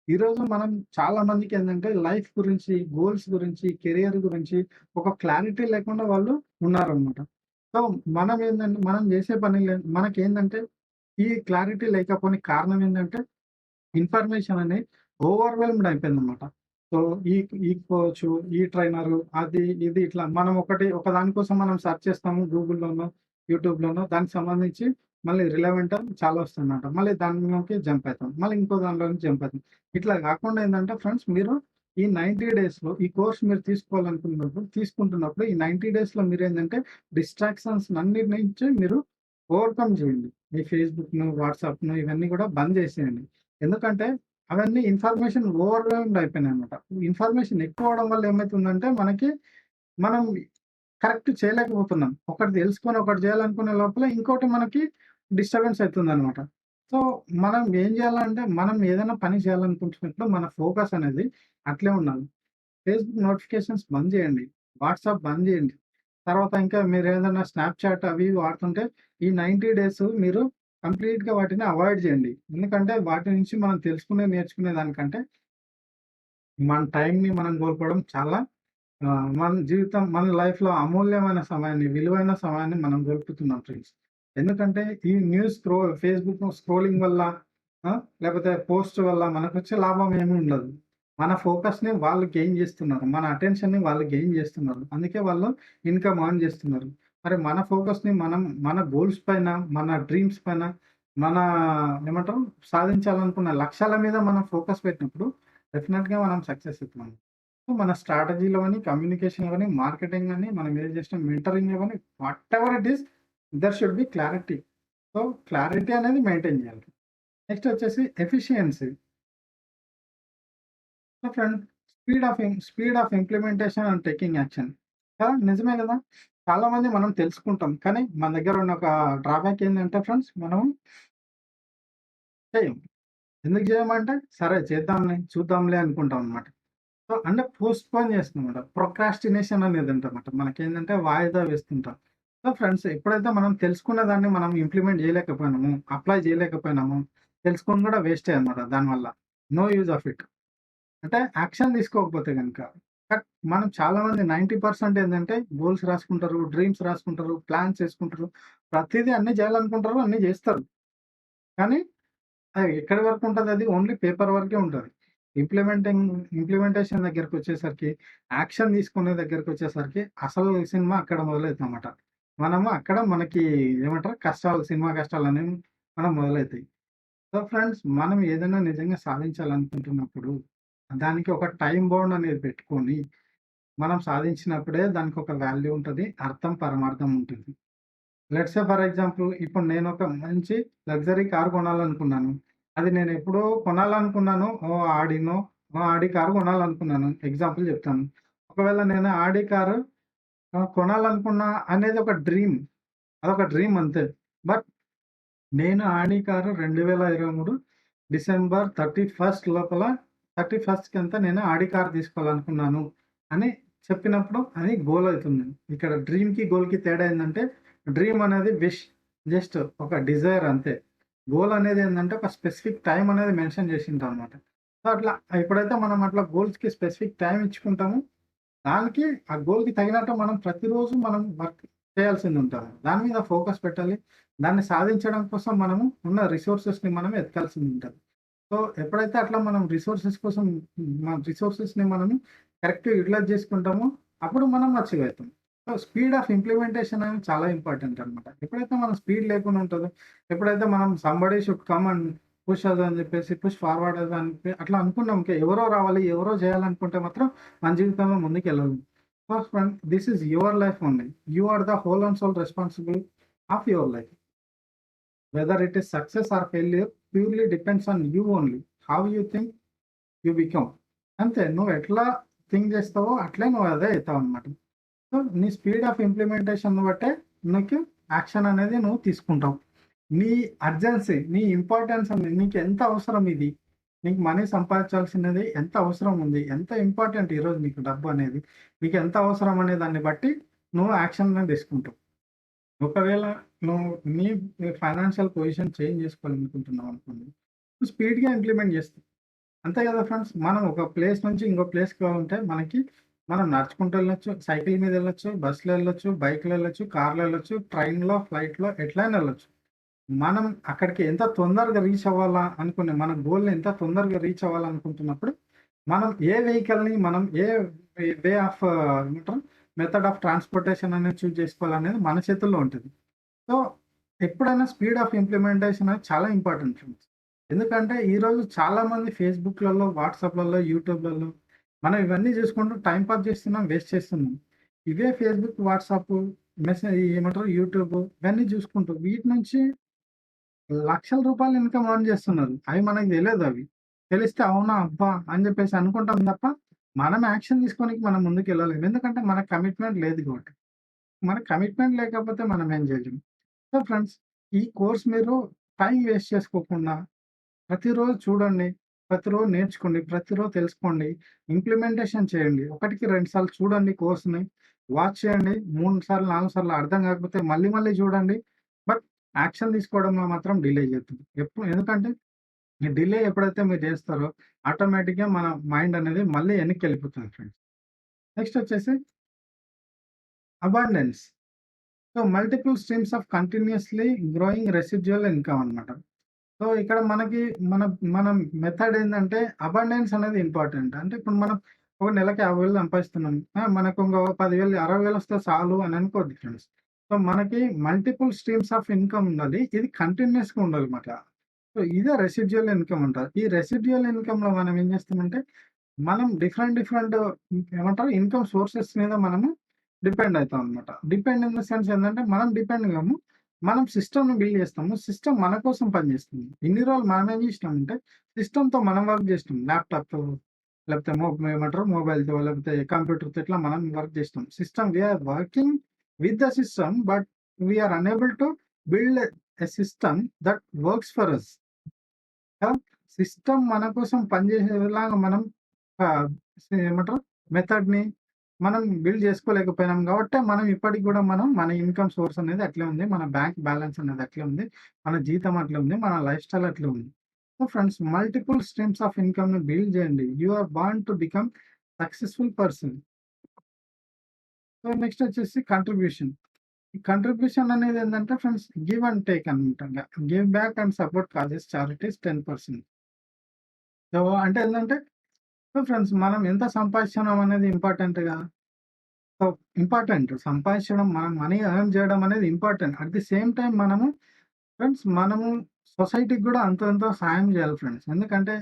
ఈరోజు మనం చాలా మందికేందంటే లైఫ్ గురించి, గోల్స్ గురించి, కెరియర్ గురించి ఒక క్లారిటీ లేకుండా వాళ్ళు ఉన్నారన్నమాట. సో, మనం జేసే పనిలే మనకేందంటే ఈ క్లారిటీ లేకపోనికి కారణం ఏందంటే ఇన్ఫర్మేషన్ అనేది ఓవర్‌వెల్మ్‌డ్ అయిపోయిందన్నమాట. సో, ఈ ఈ కోచు, ఈ ట్రైనరు, అది, ఇది ఇట్లా మనం ఒకదాని కోసం మనం సెర్చ్ చేస్తాము గూగుల్‌లోనో, యూట్యూబ్‌లోనో దానికి సంబంధించి మళ్ళీ రిలవెంట్ చాలా వస్తుందన్నమాట. మళ్ళీ దానిలోకి జంప్ అయితాం. మళ్ళీ ఇంకో దానిలోకి జంప్ అయితాం. ఇట్లా కాకుండా ఏందంటే ఫ్రెండ్స్ మీరు ఈ 90 డేస్‌లో ఈ కోర్స్ మీరు తీసుకుంటున్నప్పుడు ఈ 90 డేస్‌లో మీరేందంటే డిస్ట్రాక్షన్స్ అన్నిటి నుంచి మీరు ఓవర్‌కమ్ చేయండి. ఈ ఫేస్‌బుక్‌ను, వాట్సాప్‌ను ఇవన్నీ కూడా బంద్ చేసేయండి. ఎందుకంటే అవన్నీ ఇన్ఫర్మేషన్ ఓవర్‌వెల్మ్‌డ్ అయిపోయినాయన్నమాట. ఇన్ఫర్మేషన్ ఎక్కువవ్వడం వల్ల ఏమైతుందంటే మనం కరెక్ట్ చేయలేకపోతున్నాం. ఒకటి తెలుసుకొని ఒకటి చేయాలనుకునే లోపల ఇంకోటి మనకి డిస్టర్బెన్స్ అయితుందన్నమాట. సో, మనం ఏం చేయాలంటే మనం ఏదైనా పని చేయాలనుకుంటున్నప్పుడు మన ఫోకస్ అనేది అట్లే ఉండాలి. ఫేస్‌బుక్ నోటిఫికేషన్స్ బంద్ చేయండి. వాట్సాప్ బంద్ చేయండి. తర్వాత ఇంకా మీరేదైనా స్నాప్‌చాట్ అవి ఇవి వాడుతుంటే ఈ 90 డేస్ మీరు కంప్లీట్‌గా వాటిని అవాయిడ్ చేయండి. ఎందుకంటే వాటి నుంచి మనం నేర్చుకునే దానికంటే మన టైంని మనం కోల్పోవడం చాలా మన లైఫ్‌లో అమూల్యమైన సమయాన్ని, విలువైన సమయాన్ని మనం కోల్పోతున్నాం ఫ్రెండ్స్. ఎందుకంటే ఈ ఫేస్‌బుక్ స్క్రోలింగ్ వల్ల లేకపోతే పోస్ట్ వల్ల మనకొచ్చే లాభం ఏమి ఉండదు. మన ఫోకస్‌ని వాళ్ళు గెయిన్ చేస్తున్నారు. మన అటెన్షన్‌ని వాళ్ళు గెయిన్ చేస్తున్నారు. అందుకే వాళ్ళు ఇన్‌కమ్ ఎర్న్ చేస్తున్నారు. మరి మన ఫోకస్‌ని మన గోల్స్ పైన, మన డ్రీమ్స్ పైన, మన ఏమంటారు సాధించాలనుకున్న లక్ష్యాల మీద మనం ఫోకస్ పెట్టినప్పుడు డెఫినిట్‌గా మనం సక్సెస్ అవుతాం. సో, మన స్ట్రాటజీలో గాని, కమ్యూనికేషన్‌లో గాని, మార్కెటింగ్ గాని, మనం ఏది చేసినా మెంటరింగ్‌లో గాని whatever it is there should be clarity. So, clarity అనేది మెయింటైన్ చేయాలి. నెక్స్ట్ వచ్చేసి efficiency. So, friend speed of implementation and taking action. కదా! నిజమే గదా! చాలామంది మనం తెలుసుకుంటాం. కానీ మన దగ్గర ఉన్న ఒక డ్రాబ్యాక్ ఏందంటే ఫ్రెండ్స్ మనం చేయం. ఎందుకు చేయమంటే సరే చేద్దాంలే, చూద్దాంలే అనుకుంటాం అన్నమాట. సో, అంటే పోస్ట్‌పోన్ చేస్తామన్నమాట. ప్రొక్రాస్టినేషన్ అనేదుంటదన్నమాట. మనకేందంటే వాయిదా వేస్తుంటాం. సో, ఫ్రెండ్స్ ఎప్పుడైతే మనం తెలుసుకున్న దాన్ని మనం ఇంప్లిమెంట్ చేయలేకపోయినాము, అప్లై చేయలేకపోయినాము, తెలుసుకొని కూడా వేస్టే అన్నమాట దానివల్ల. No use of it. అంటే యాక్షన్ తీసుకోకపోతే గనక. బట్ మనం చాలామంది 90% ఏందంటే గోల్స్ రాసుకుంటారు, డ్రీమ్స్ రాసుకుంటారు, ప్లాన్స్ చేసుకుంటారు. ప్రతీదీ అన్నీ చేయాలనుకుంటారు, అన్నీ చేస్తారు. కానీ ఎక్కడి వరకు ఉంటదది? ఓన్లీ పేపర్ వరకే ఉంటది. ఇంప్లిమెంటింగ్ ఇంప్లిమెంటేషన్ దగ్గరకొచ్చేసరికి, యాక్షన్ తీసుకునే దగ్గరకొచ్చేసరికి అసలు సినిమా అక్కడ మొదలైద్దనమాట. మనము అక్కడ మనకి ఏమంటారు సినిమా కష్టాలనేవి మనం మొదలైతాయి. సో, ఫ్రెండ్స్ మనం ఏదైనా నిజంగా సాధించాలనుకుంటున్నప్పుడు, దానికి ఒక టైమ్ బౌండ్ అనేది పెట్టుకొని, మనం సాధించినప్పుడే దానికొక వాల్యూ ఉంటది. అర్థం, పరమార్థం ఉంటుంది. లెట్స్ సే ఫర్ ఎగ్జాంపుల్ ఇప్పుడు నేనొక మంచి లగ్జరీ కార్ కొనాలనుకున్నాను. అది నేనెప్పుడో కొనాలనుకున్నాను. ఆడి కారు కొనాలనుకున్నాను. ఎగ్జాంపుల్ చెప్తాను. ఒకవేళ నేను ఆడి కారు కొనాలనుకున్నా అనేది ఒక డ్రీమ్. అదొక డ్రీమ్ అంతే. బట్ నేను ఆడి కారు 2023 డిసెంబర్ 31 లోపల 31కి నేను ఆడి కార్ తీసుకోవాలనుకున్నాను అని చెప్పినప్పుడు అది గోల్ అవుతుంది. ఇక్కడ డ్రీమ్‌కి, గోల్‌కి తేడా ఏందంటే డ్రీమ్ అనేది జస్ట్ ఒక డిజైర్ అంతే. గోల్ అనేది ఏందంటే ఒక స్పెసిఫిక్ టైమ్ అనేది మెన్షన్ చేసుంటాం అన్నమాట. సో, అట్లా ఎప్పుడైతే మనం అట్లా గోల్స్‌కి స్పెసిఫిక్ టైమ్ ఇచ్చుకుంటామో దానికి ఆ గోల్‌కి తగినట్టు మనం ప్రతిరోజు మనం వర్క్ చేయాల్సిందుంటది. దాని మీద ఫోకస్ పెట్టాలి. దాన్ని సాధించడం కోసం మనము ఉన్న రిసోర్సెస్‌ని మనం ఎతకాల్సిందుంటది. సో, ఎప్పుడైతే అట్లా మనం మన రిసోర్సెస్‌ని మనము కరెక్ట్‌గా యుటిలైజ్ చేసుకుంటామో అప్పుడు మనం అచీవ్ అయితాం. సో, స్పీడ్ ఆఫ్ ఇంప్లిమెంటేషన్ అనేది చాలా ఇంపార్టెంట్ అన్నమాట. ఎప్పుడైతే మనం స్పీడ్ లేకుండా ఉంటదో, ఎప్పుడైతే మనం somebody should come and push us అని చెప్పేసి పుష్ ఫార్వర్డ్ అస్ అని అట్లా అనుకున్నాం. ఎవరో రావాలి, ఎవరో చేయాలనుకుంటే మాత్రం మన జీవితంలో ముందుకెళ్ళలేం. First friend this is your life only. You are the whole and soul responsible of your life. Whether it is success or failure purely depends on you only. How you think you become. అంతే. నువ్వు ఎట్లా think చేస్తావో అట్లే నువ్వు అదే అయితావన్నమాట. So, నీ speed of ఇంప్లిమెంటేషన్‌ని బట్టే నీకు యాక్షన్ అనేది నువ్వు తీసుకుంటావు. నీ అర్జెన్సీ, నీ ఇంపార్టెన్స్ అనేది నీకెంత అవసరం ఇది? నీకు మనీ సంపాదించాల్సినది ఎంత అవసరం ఉంది? ఎంత ఇంపార్టెంట్ ఈరోజు నీకు డబ్బు అనేది? నీకెంత అవసరం అనే దాన్ని బట్టి నువ్వు యాక్షన్ అనేది తీసుకుంటావు. ఒకవేళ నువ్వు నీ ఫైనాన్షియల్ పొజిషన్ చేంజ్ చేసుకోవాలనుకుంటున్నావు అనుకోండి, నువ్వు స్పీడ్‌గా ఇంప్లిమెంట్ చేస్తావు. అంతే కదా ఫ్రెండ్స్. మనం ఒక ప్లేస్ నుంచి ఇంకో ప్లేస్‌కి పోవాలంటే మనం నడుచుకుంటూ వెళ్ళొచ్చు, సైకిల్ మీద వెళ్ళొచ్చు, బస్‌లో వెళ్ళొచ్చు, బైక్‌లో వెళ్ళొచ్చు, కార్‌లో వెళ్ళొచ్చు, ట్రైన్‌లో, ఫ్లైట్‌లో ఎట్లైనా వెళ్ళొచ్చు. మనం అక్కడికి ఎంత తొందరగా రీచ్ అవ్వాలా అనుకునే మన గోల్‌ని ఎంత తొందరగా రీచ్ అవ్వాలనుకుంటున్నప్పుడు, మనం ఏ వెహికల్‌ని మనం ఏ వే ఆఫ్ ఏమంటారు మెథడ్ ఆఫ్ ట్రాన్స్‌పోర్టేషన్ అనేది చూజ్ చేసుకోవాలనేది మన చేతుల్లో ఉంటది. సో, ఎప్పుడైనా స్పీడ్ ఆఫ్ ఇంప్లిమెంటేషన్ అనేది చాలా ఇంపార్టెంట్ ఫ్రెండ్స్. ఎందుకంటే ఈరోజు చాలామంది ఫేస్‌బుక్‌లలో, వాట్సాప్‌లలో, యూట్యూబ్‌లలో మనం ఇవన్నీ చూసుకుంటూ టైమ్ పాస్ చేస్తున్నాం, వేస్ట్ చేస్తున్నాం. ఇవే ఫేస్‌బుక్, వాట్సాపు, ఏమంటారు యూట్యూబ్ ఇవన్నీ చూసుకుంటూ వీటి నుంచి లక్షల రూపాయలు ఇన్‌కమ్ ఎర్న్ చేస్తున్నారు. అవి మనకు తెలీదవి. తెలిస్తే అవునా! అబ్బా! అని చెప్పేసి అనుకుంటాం తప్ప, మనం యాక్షన్ తీసుకోనికి మనం ముందుకెళ్ళలేము. ఎందుకంటే మనకు కమిట్మెంట్ లేదు కాబట్టి. మనకు కమిట్మెంట్ లేకపోతే మనం ఏం చేయలేం. సో ఫ్రెండ్స్, ఈ కోర్స్ మీరు టైం వేస్ట్ చేసుకోకుండా ప్రతిరోజు చూడండి, ప్రతిరోజు నేర్చుకోండి, ప్రతిరోజు తెలుసుకోండి, ఇంప్లిమెంటేషన్ చేయండి. ఒకటికి 2 సార్లు చూడండి కోర్స్‌ని, వాచ్ చేయండి. 3 సార్లు, 4 సార్లు అర్థం కాకపోతే మళ్ళీ మళ్ళీ చూడండి. బట్ యాక్షన్ తీసుకోవడంలో మాత్రం డిలే చేయొద్దు. ఎందుకంటే ఈ డిలే ఎప్పుడైతే మీరు చేస్తారో ఆటోమేటిక్‌గా మన మైండ్ అనేది మళ్ళీ వెనక్కెళ్ళిపోతుంది ఫ్రెండ్స్. నెక్స్ట్ వచ్చేసి abundance. So, multiple streams of continuously growing residual income అన్నమాట. సో, ఇక్కడ మనకి మన మన మెథడ్ ఏందంటే అబండెన్స్ అనేది ఇంపార్టెంట్. అంటే ఇప్పుడు మనం ఒక నెలకి 50,000 సంపాదిస్తున్నాం. మనకు ఇంకో 10,000, 60,000 వస్తే చాలు అని అనుకోవద్దు ఫ్రెండ్స్. సో, మనకి మల్టిపుల్ స్ట్రీమ్స్ ఆఫ్ ఇన్‌కమ్ ఉండాలి. ఇది కంటిన్యూయస్‌గా ఉండాలన్నమాట. సో, ఇదే రెసిడ్యుయల్ ఇన్‌కమ్ అంటారు. ఈ రెసిడ్యుయల్ ఇన్‌కమ్‌లో మనం ఏం చేస్తామంటే మనం డిఫరెంట్ ఏమంటారు ఇన్‌కమ్ సోర్సెస్ మీద మనము డిపెండ్ అయితాం అన్నమాట. డిపెండ్ ఇన్ ద సెన్స్ ఏందంటే మనం డిపెండ్ కాము. మనం సిస్టమ్‌ని బిల్డ్ చేస్తాము. సిస్టమ్ మన కోసం పనిచేస్తుంది. ఇన్ని రోజులు మనం ఏం చేసినామంటే సిస్టమ్‌తో మనం వర్క్ చేసినాం. ల్యాప్‌టాప్‌తో లేకపోతే ఏమంటారు మొబైల్‌తో లేకపోతే కంప్యూటర్‌తో ఇట్లా మనం వర్క్ చేసినాం. We are working with the system but we are unable to build a system that works for us. System మన కోసం పనిచేసేలాగా మనం ఆహ్, ఏమంటారు మెథడ్‌ని మనం బిల్డ్ చేసుకోలేకపోయినాం గాబట్టే, మనం ఇప్పటికి గూడా మన ఇన్‌కమ్ సోర్స్ అనేది అట్లే ఉంది. మన బ్యాంక్ బ్యాలెన్స్ అనేది అట్లే ఉంది. మన జీతం అట్లే ఉంది. మన లైఫ్ స్టైల్ అట్లే ఉంది. So friends multiple streams of ఇన్‌కమ్‌ని బిల్డ్ చేయండి. You are born to become successful person. So next వచ్చేసి కంట్రిబ్యూషన్. ఈ కంట్రిబ్యూషన్ అనేది ఏందంటే ఫ్రెండ్స్ గివ్ అండ్ టేక్ అనమాట. Give back and support causes, charities 10%. So అంటే ఏందంటే సో ఫ్రెండ్స్ మనం ఎంత సంపాదిస్తున్నాం అనేది ఇంపార్టెంట్ కాదా? So, important. సంపాదించడం, మనం మనీ ఎర్న్ చేయడం అనేది important. At the same time మనము సొసైటీకి గూడా అంతో ఎంతో సాయం జేయాలి ఫ్రెండ్స్. ఎందుకంటే,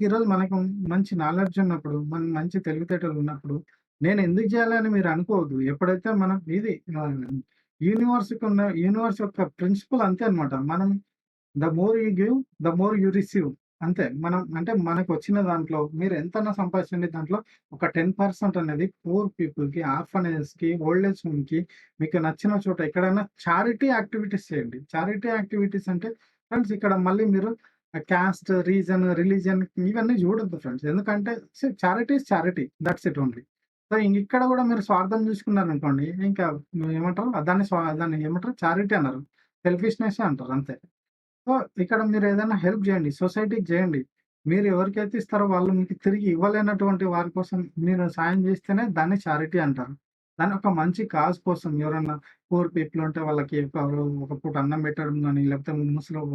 ఈరోజు మనకు మంచి నాలెడ్జ్ ఉన్నప్పుడు, మంచి తెలివితేటలున్నప్పుడు, నేనెందుకు జేయాలి అని మీరు అనుకోవద్దు. ఎప్పుడైతే మనం యూనివర్స్ యొక్క ప్రిన్సిపల్ అంతే అన్నమాట. The more you give, the more you receive. అంతే. మనం అంటే మనకొచ్చిన దాంట్లో మీరు ఎంతన్నా సంపాదించండి. దాంట్లో ఒక 10% అనేది పూర్ పీపుల్‌కి, ఆర్ఫనేజెస్‌కి, ఓల్డ్ ఏజ్ హోమ్‌కి మీకు నచ్చిన చోట ఎక్కడైనా చారిటీ యాక్టివిటీస్ చేయండి. చారిటీ యాక్టివిటీస్ అంటే ఫ్రెండ్స్ ఇక్కడ మళ్ళీ మీరు కాస్ట్, రీజన్, రిలిజియన్ ఇవన్నీ చూడొద్దు ఫ్రెండ్స్. ఎందుకంటే charity is charity. That's it only. So, ఇక్కడ గూడా మీరు స్వార్థం చూసుకున్నారనుకోండి, ఇంకా ఏమంటారు దాన్ని ఏమంటారు చారిటీ అనరు. సెల్ఫిష్‌నెస్సే అంటారు అంతే. సో, ఇక్కడ మీరేదైనా హెల్ప్ జేయండి. సొసైటీకి జేయండి. మీరు ఎవరికైతే ఇస్తారో వాళ్ళు మీకు తిరిగి ఇవ్వలేనటువంటి వారి కోసం మీరు సాయం జేస్తేనే దాన్ని చారిటీ అంటారు. దాన్ని ఒక మంచి కాజ్ కోసం ఎవరన్నా పూర్ పీపుల్ ఉంటే వాళ్ళకి ఒక పూట అన్నం పెట్టడం గాని, లేకపోతే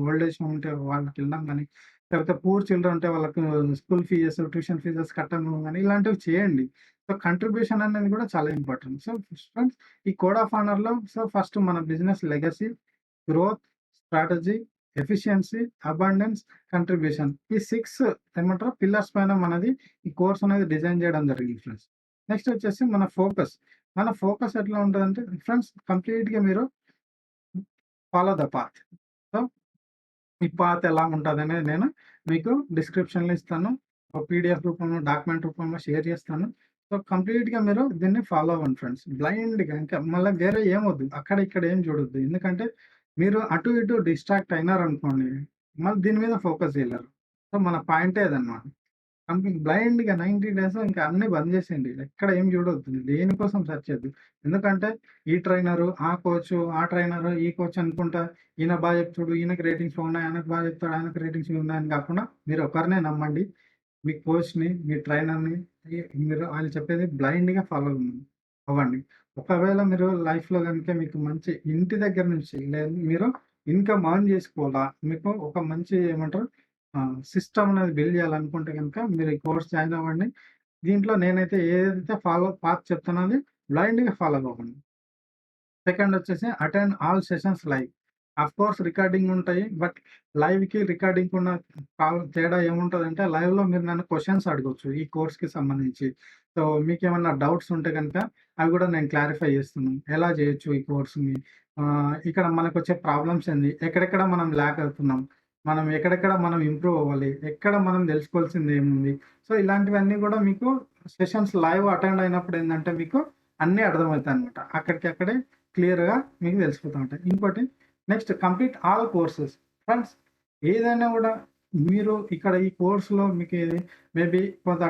ఓల్డ్ ఏజ్ హోమ్ ఉంటే వాళ్ళకెళ్ళడం గాని, లేకపోతే పూర్ చిల్డ్రన్ ఉంటే వాళ్ళకు స్కూల్ ఫీజెస్, ట్యూషన్ ఫీజెస్ కట్టడం గాని ఇలాంటివి చేయండి. సో, కంట్రిబ్యూషన్ అనేది గూడా చాలా ఇంపార్టెంట్. సో, ఫ్రెండ్స్ ఈ కోడ్ ఆఫ్ హానర్‌లో ఫస్ట్ మన business legacy, growth, strategy, efficiency, abundance, contribution. ఈ 6 ఏమంటారు పిల్లర్స్ పైన మనది ఈ కోర్స్ అనేది డిజైన్ చేయడం జరిగింది ఫ్రెండ్స్. నెక్స్ట్ వచ్చేసి మన ఫోకస్. మన ఫోకస్ ఎట్లా ఉంటదంటే ఫ్రెండ్స్ కంప్లీట్‌గా మీరు ఫాలో ద పాత్. సో, ఈ పాత్ ఎలా ఉంటదనేది నేను మీకు డిస్క్రిప్షన్‌లో ఇస్తాను. ఒక పీడీఎఫ్ రూపంలో, డాక్యుమెంట్ రూపంలో షేర్ చేస్తాను. సో, కంప్లీట్‌గా మీరు దీన్ని ఫాలో అవ్వండి ఫ్రెండ్స్. బ్లైండ్‌గా ఇంకా మళ్ళా వేరే ఏమొద్దు. అక్కడ ఇక్కడ ఏం చూడొద్దు. ఎందుకంటే మీరు అటు ఇటు డిస్ట్రాక్ట్ అయినారనుకోండి, మళ్ళీ దీని మీద ఫోకస్ చేయలేరు. సో, మన పాయింటే అదన్నమాట. బ్లైండ్‌గా 90 డేస్ ఇంకా అన్నీ బంద్ చేసేయండి. ఎక్కడ ఏం చూడొద్దు. దేనికోసం సెర్చ్ చేయొద్దు. ఎందుకంటే ఈ ట్రైనరు, ఆ కోచు, ఆ ట్రైనరు, ఈ కోచ్ అనుకుంటా ఈయన చెప్తాడు, ఈయనకి రేటింగ్స్ బాగున్నాయి, ఆయనకి చెప్తాడు, ఆయనకి రేటింగ్స్ ఉన్నాయని కాకుండా మీరు ఒకరినే నమ్మండి. మీ కోచ్‌ని, మీ ట్రైనర్‌ని మీరు ఆయన చెప్పేది బ్లైండ్‌గా ఫాలో అవ్వండి. ఒకవేళ మీరు లైఫ్‌లో గనుక మీకు మంచి ఇంటి దగ్గర నుంచి లేదు మీరు ఇన్‌కమ్ ఎర్న్ చేసుకోవాలా, మీకు ఒక మంచి ఏమంటారు సిస్టమ్ అనేది బిల్డ్ చేయాలనుకుంటే గనుక మీరు ఈ కోర్స్ జాయిన్ అవ్వండి. దీంట్లో నేనైతే ఏదైతే పాత్ చెప్తానో అది బ్లైండ్‌గా ఫాలో అవ్వకండి. సెకండ్ వచ్చేసి attend all sessions live. Of course recording ఉంటాయి. బట్ లైవ్‌కి రికార్డింగ్‌కి ఉన్న తేడా ఏముంటదంటే లైవ్‌లో మీరు నన్ను క్వెషన్స్ అడగొచ్చు ఈ కోర్స్‌కి సంబంధించి. సో, మీకేమన్నా డౌట్స్ ఉంటే గనుక అవి కూడా నేను క్లారిఫై చేస్తున్నాను. ఎలా చేయొచ్చు ఈ కోర్స్‌ని? ఇక్కడ మనకొచ్చే ప్రాబ్లమ్స్ ఏంది? ఎక్కడెక్కడ మనం ల్యాగ్ అవుతున్నాం? మనం ఎక్కడెక్కడ మనం ఇంప్రూవ్ అవ్వాలి? ఎక్కడ మనం తెలుసుకోవాల్సింది ఏముంది? సో, ఇలాంటివన్నీ కూడా మీకు సెషన్స్ లైవ్ అటెండ్ అయినప్పుడు ఏందంటే మీకు అన్నీ అర్థమవుతాయన్నమాట. అక్కడికక్కడే క్లియర్‌గా మీకు తెలిసిపోతా ఉంటాయి. ఇంకోటి next complete all courses. Friends ఏదైనా గూడా మీరు ఇక్కడ ఈ కోర్స్‌లో మీకేది మేబీ కొంత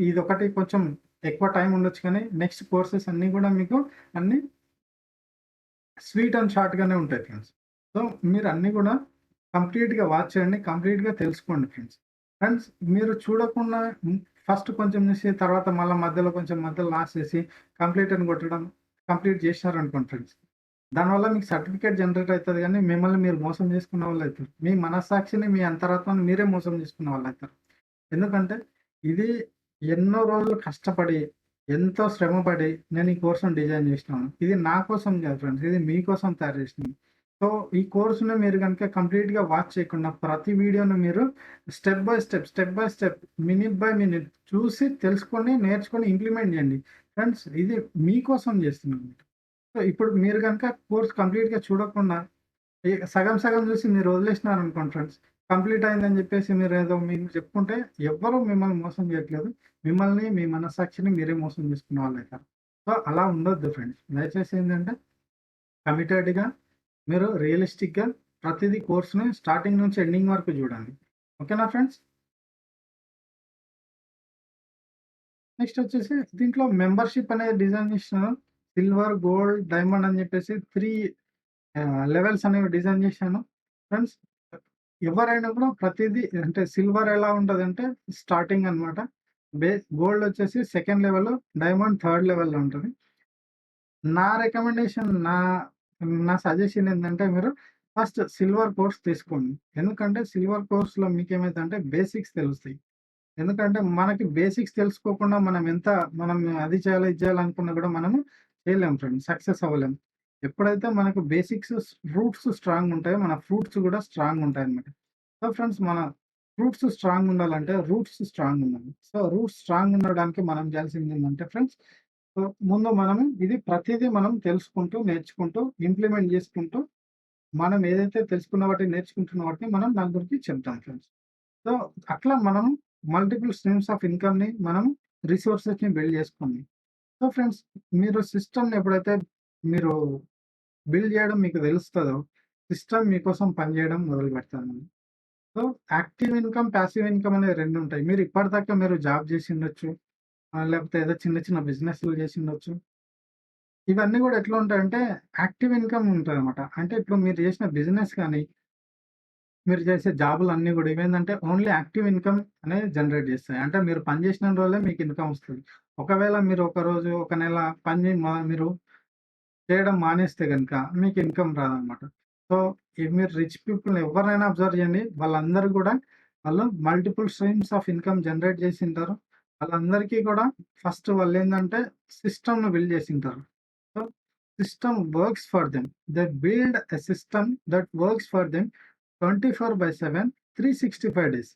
ఇదొకటి కొంచెం ఎక్కువ టైం ఉండొచ్చు కానీ నెక్స్ట్ కోర్సెస్ అన్నీ గూడా మీకు అన్నీ స్వీట్ అండ్ షార్ట్‌గానే ఉంటాయి ఫ్రెండ్స్. సో, మీరన్నీ గూడా కంప్లీట్‌గా వాచ్ చేయండి. కంప్లీట్‌గా తెలుసుకోండి ఫ్రెండ్స్. ఫ్రెండ్స్ మీరు చూడకుండా ఫస్ట్ కొంచెం చూసి తర్వాత మళ్ళా మధ్యలో కొంచెం మధ్యలో లాస్ చేసి కంప్లీట్ అని కొట్టడం కంప్లీట్ చేసినారనుకోండి ఫ్రెండ్స్. దానివల్ల మీకు సర్టిఫికేట్ జనరేట్ అయితది గానీ, మిమ్మల్ని మీరు మోసం చేసుకున్న వాళ్ళైతారు. మీ మనస్సాక్షిని, మీ అంతరాత్మని మీరే మోసం చేసుకున్న వాళ్ళైతారు. ఎందుకంటే, ఇది ఎన్నో రోజులు కష్టపడి, ఎంతో శ్రమపడి నేను ఈ కోర్స్‌ని డిజైన్ జేసినాను. ఇది నా కోసం కాదు ఫ్రెండ్స్. ఇది మీకోసం తయారు చేసినది. సో, ఈ కోర్స్‌ని మీరు గనుక కంప్లీట్‌గా వాచ్ చేయకుండా ప్రతి వీడియోని మీరు step by step, step by step, minute by minute చూసి, తెలుసుకొని, నేర్చుకొని ఇంప్లిమెంట్ జేయండి. ఫ్రెండ్స్ ఇది మీకోసం జేస్తున్నాను. సో, ఇప్పుడు మీరు గనుక కోర్స్ కంప్లీట్‌గా చూడకుండా సగం సగం చూసి మీరు వదిలేసినారనుకోండి ఫ్రెండ్స్. కంప్లీట్ అయిందని జెప్పేసి మీరేదో మీకు చెప్పుకుంటే ఎవ్వరు మిమ్మల్ని మోసం చేయట్లేదు. మిమ్మల్ని, మీ మనస్సాక్షిని మీరే మోసం చేసుకున్న వాళ్ళైతారు. సో, అలా ఉండొద్దు ఫ్రెండ్స్. దయచేసి ఏంటంటే కమిటెడ్‌గా మీరు రియలిస్టిక్‌గా ప్రతిదీ కోర్స్‌ని స్టార్టింగ్ నుంచి ఎండింగ్ వరకు చూడండి. ఓకేనా ఫ్రెండ్స్? నెక్స్ట్ వచ్చేసి దీంట్లో మెంబర్‌షిప్ అనేది డిజైన్ చేసినాను. సిల్వర్, గోల్డ్, డైమండ్ అని చెప్పేసి 3 లెవెల్స్ అనేవి డిజైన్ చేశాను. ఫ్రెండ్స్ ఎవరైనా కూడా ప్రతీదీ అంటే సిల్వర్ ఎలా ఉంటదంటే స్టార్టింగ్ అన్నమాట. గోల్డ్ వచ్చేసి సెకండ్ లెవెల్, డైమండ్ థర్డ్ లెవెల్‌లో ఉంటది. నా రికమెండేషన్ నా సజెషన్ ఏందంటే మీరు ఫస్ట్ సిల్వర్ కోర్స్ తీసుకోండి. ఎందుకంటే సిల్వర్ కోర్స్‌లో మీకేమైద్దంటే బేసిక్స్ తెలుస్తాయి. ఎందుకంటే మనకి బేసిక్స్ తెలుసుకోకుండా మనం అది చేయాలి, ఇది చేయాలనుకున్నా కూడా మనము చేయలేం ఫ్రెండ్స్. సక్సెస్ అవ్వలేం. ఎప్పుడైతే మనకు బేసిక్స్ రూట్స్ స్ట్రాంగ్ ఉంటాయో మన ఫ్రూట్స్ కూడా స్ట్రాంగ్ ఉంటాయన్నమాట. సో ఫ్రెండ్స్ మన ఫ్రూట్స్ స్ట్రాంగ్ ఉండాలంటే రూట్స్ స్ట్రాంగ్ ఉండాలి. సో రూట్స్ స్ట్రాంగ్ ఉండడానికి మనం చేయాల్సింది ఏంటంటే ఫ్రెండ్స్ సో ముందు మనం ఇది ప్రతీదీ మనం తెలుసుకుంటూ, నేర్చుకుంటూ, ఇంప్లిమెంట్ చేసుకుంటూ మనం ఏదైతే తెలుసుకున్న వాటిని నేర్చుకుంటున్న వాటిని మనం నలుగురికి చెప్తాం ఫ్రెండ్స్. సో, అట్లా మనం మల్టిపుల్ స్ట్రీమ్స్ ఆఫ్ ఇన్‌కమ్‌ని మనం రిసోర్సెస్‌ని బిల్డ్ చేసుకోండి. సో, ఫ్రెండ్స్ మీరు సిస్టమ్‌ని ఎప్పుడైతే మీరు బిల్డ్ చేయడం మీకు తెలుస్తదో, సిస్టమ్ మీకోసం పనిచేయడం మొదలుపెడతదండి. So, active income, passive income అనేవి 2 ఉంటాయి. మీరు ఇప్పటిదాకా మీరు జాబ్ చేసిండొచ్చు. లేకపోతే ఏదో చిన్న చిన్న బిజినెస్‌లు చేసిండొచ్చు. ఇవన్నీ గూడా ఎట్లా ఉంటాయంటే యాక్టివ్ ఇన్‌కమ్ ఉంటదనమాట. అంటే ఇప్పుడు మీరు చేసిన బిజినెస్ గాని మీరు చేసే జాబులన్నీ గూడా ఇవేందంటే ఓన్లీ యాక్టివ్ ఇన్‌కమ్ అనేది జనరేట్ చేస్తాయి. అంటే మీరు పని చేసినన్ని రోజులే మీకు ఇన్‌కమ్ వస్తది. ఒకవేళ మీరు ఒక రోజు, ఒక నెల పని మీరు చేయడం మానేస్తే గనుక మీకు ఇన్‌కమ్ రాదనమాట. సో, మీరు రిచ్ పీపుల్‌ని ఎవరినైనా అబ్జర్వ్ చేయండి. వాళ్ళందరూ గూడా వాళ్ళు multiple streams of income generate చేసుంటారు. వాళ్ళందరికీ కూడా ఫస్ట్ వాళ్ళేందంటే సిస్టమ్‌ని బిల్డ్ చేసుంటారు. So, system works for them. They build a system that works for them 24/7, 365 days.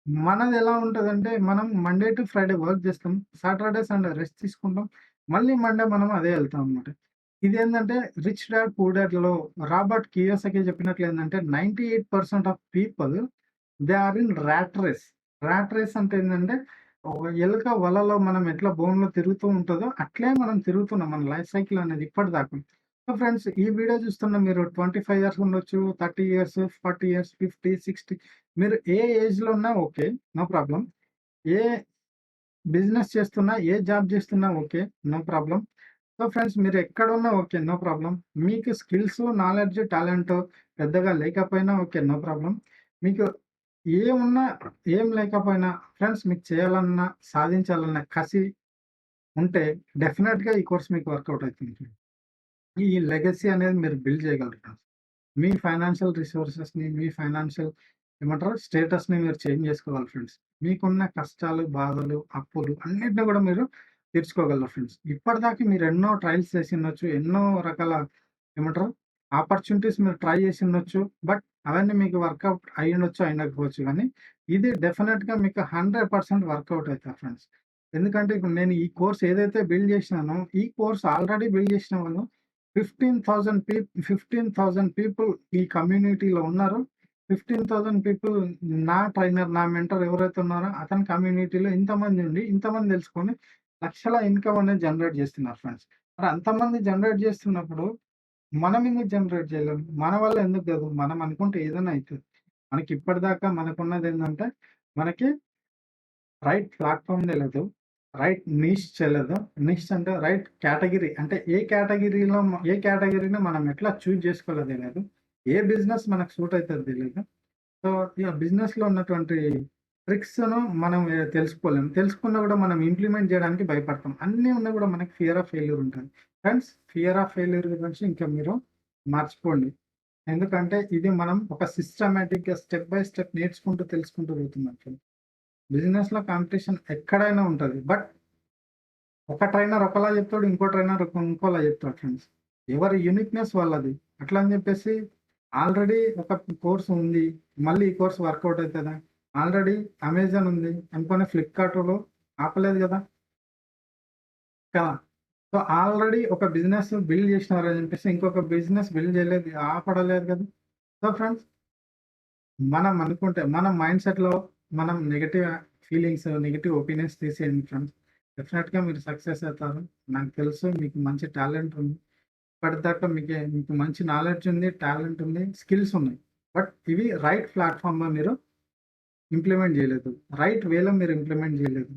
మనదెలా ఉంటదంటే, మనం మండే టు ఫ్రైడే వర్క్ జేస్తాం. సాటర్‌డే, సండే రెస్ట్ తీసుకుంటాం. మళ్ళీ మండే మనం అదే ఎళ్తాం అన్నమాట. ఇదేందంటే 'రిచ్ డాడ్ పూర్ డాడ్‌లో' రాబర్ట్ కియోసకి చెప్పినట్లు ఏందంటే 98% of people they are in rat race. Rat race అంటే ఏందంటే, ఒక ఎలుక వలలో మనం ఎట్లా బోన్‌లో తిరుగుతూ ఉంటదో, అట్లే మనం తిరుగుతున్నాం. మన లైఫ్ సైకిల్ అనేది ఇప్పటిదాకా. సో, ఫ్రెండ్స్ ఈ వీడియో చూస్తున్న మీరు 25 ఇయర్స్ ఉండొచ్చు, 30 ఇయర్స్, 40 ఇయర్స్, 50, 60 మీరు ఏ ఏజ్‌లో ఉన్నా ఓకే. No problem. ఏ బిజినెస్ చేస్తున్నా, ఏ జాబ్ చేస్తున్నా okay. No problem. So friends మీరు ఎక్కడున్నా ఓకే. No problem. మీకు స్కిల్స్, నాలెడ్జ్, టాలెంట్ పెద్దగా లేకపోయినా ఓకే. No problem. మీకు ఏమున్నా, ఏం లేకపోయినా ఫ్రెండ్స్ మీకు చేయాలన్నా, సాధించాలన్న కసి ఉంటే డెఫినిట్‌గా ఈ కోర్స్ మీకు వర్కౌట్ అయితుంది. ఈ లెగసీ అనేది మీరు బిల్డ్ చేయగలరు ఫ్రెండ్స్. మీ ఫైనాన్షియల్ రిసోర్సెస్‌ని, మీ ఫైనాన్షియల్ ఏమంటారు స్టేటస్‌ని మీరు చేంజ్ చేసుకోవాలి ఫ్రెండ్స్. మీకున్న కష్టాలు, బాధలు, అప్పులు అన్నిటిని కూడా మీరు తీర్చుకోగలరు ఫ్రెండ్స్. ఇప్పటిదాకా మీరు ఎన్నో ట్రయల్స్ చేసిండొచ్చు. ఎన్నో రకాల ఏమంటారు ఆపర్చునిటీస్ మీరు ట్రై చేసిండొచ్చు. బట్ అవన్నీ మీకు వర్కౌట్ అయ్యుండొచ్చు, అయ్యుండకపోవచ్చు గానీ, ఇది డెఫినిట్‌గా మీకు 100% వర్కౌట్ అయితది ఫ్రెండ్స్. ఎందుకంటే ఇప్పుడు నేను ఈ కోర్స్ ఏదైతే బిల్డ్ చేసినానో, ఈ కోర్స్ ఆల్రెడీ బిల్డ్ చేసిన వాళ్ళు 15,000 పీపుల్ ఈ కమ్యూనిటీలో ఉన్నారు. 15,000 పీపుల్ నా ట్రైనర్, నా మెంటర్ ఎవరైతే ఉన్నారో అతని కమ్యూనిటీలో ఇంతమంది ఉండి, ఇంతమంది తెలుసుకొని లక్షల ఇన్‌కమ్ అనేది జనరేట్ చేస్తున్నారు ఫ్రెండ్స్. మరి అంతమంది జనరేట్ చేస్తున్నప్పుడు మనం ఎందుకు జనరేట్ చేయలేం? మన వల్ల ఎందుకు కాదు? మనం అనుకుంటే ఏదైనా అయితది. మనకి ఇప్పటిదాకా మనకున్నదేందంటే, మనకి రైట్ ప్లాట్‌ఫార్మ్ తెలదు. రైట్ నీష్ తెలదు. నీష్ అంటే రైట్ కేటగిరీ. అంటే ఏ కేటగిరీని మనం ఎట్లా చూజ్ చేసుకోవాలో తెలీదు. ఏ బిజినెస్ మనకు సూట్ అయితదో తెలీదు. సో, ఇగ బిజినెస్‌లో ఉన్నటువంటి ట్రిక్స్‌ను మనం తెలుసుకోలేం. తెలుసుకున్నా కూడా మనం ఇంప్లిమెంట్ చేయడానికి భయపడతాం. అన్నీ ఉన్నా కూడా మనకి ఫియర్ ఆఫ్ ఫెయిల్యూర్ ఉంటది. ఫ్రెండ్స్ ఫియర్ ఆఫ్ ఫెయిల్యూర్ గురించి ఇంకా మీరు మర్చిపోండి. ఎందుకంటే ఇది మనం ఒక సిస్టమాటిక్‌గా స్టెప్ బై స్టెప్ నేర్చుకుంటూ, తెలుసుకుంటూ పోతున్నాం ఫ్రెండ్స్. బిజినెస్‌లో కాంపిటీషన్ ఎక్కడైనా ఉంటది. బట్ ఒక ట్రైనర్ ఒకలా చెప్తాడు. ఇంకో ట్రైనర్ ఇంకోలా చెప్తాడు ఫ్రెండ్స్. ఎవరి యూనిక్‌నెస్ వాళ్ళది. అట్లా అని చెప్పేసి ఆల్రెడీ ఒక కోర్స్ ఉంది. మళ్ళీ ఈ కోర్స్ వర్కౌట్ అయితదా? ఆల్రెడీ అమెజాన్ ఉంది అనుకోని ఫ్లిప్‌కార్ట్‌లో ఆపలేదు గదా! కదా! సో, ఆల్రెడీ ఒక బిజినెస్ బిల్డ్ చేసినారని చెప్పేసి ఇంకొక బిజినెస్ బిల్డ్ చేయలేదు ఆపడలేదు కదా! సో, ఫ్రెండ్స్ మనం అనుకుంటే మన మైండ్‌సెట్‌లో మనం నెగెటివ్ ఫీలింగ్స్, నెగెటివ్ ఒపీనియన్స్ తీసేయండి ఫ్రెండ్స్. డెఫినిట్‌గా మీరు సక్సెస్ అవుతారు. నాకు తెలుసు మీకు మంచి టాలెంట్ ఉంది. ఇప్పటిదాకా మీకు మంచి నాలెడ్జ్ ఉంది, టాలెంట్ ఉంది, స్కిల్స్ ఉన్నాయి. బట్ ఇవి రైట్ ప్లాట్‌ఫార్మ్‌లో మీరు ఇంప్లిమెంట్ చేయలేదు. రైట్ వేలో మీరు ఇంప్లిమెంట్ చేయలేదు.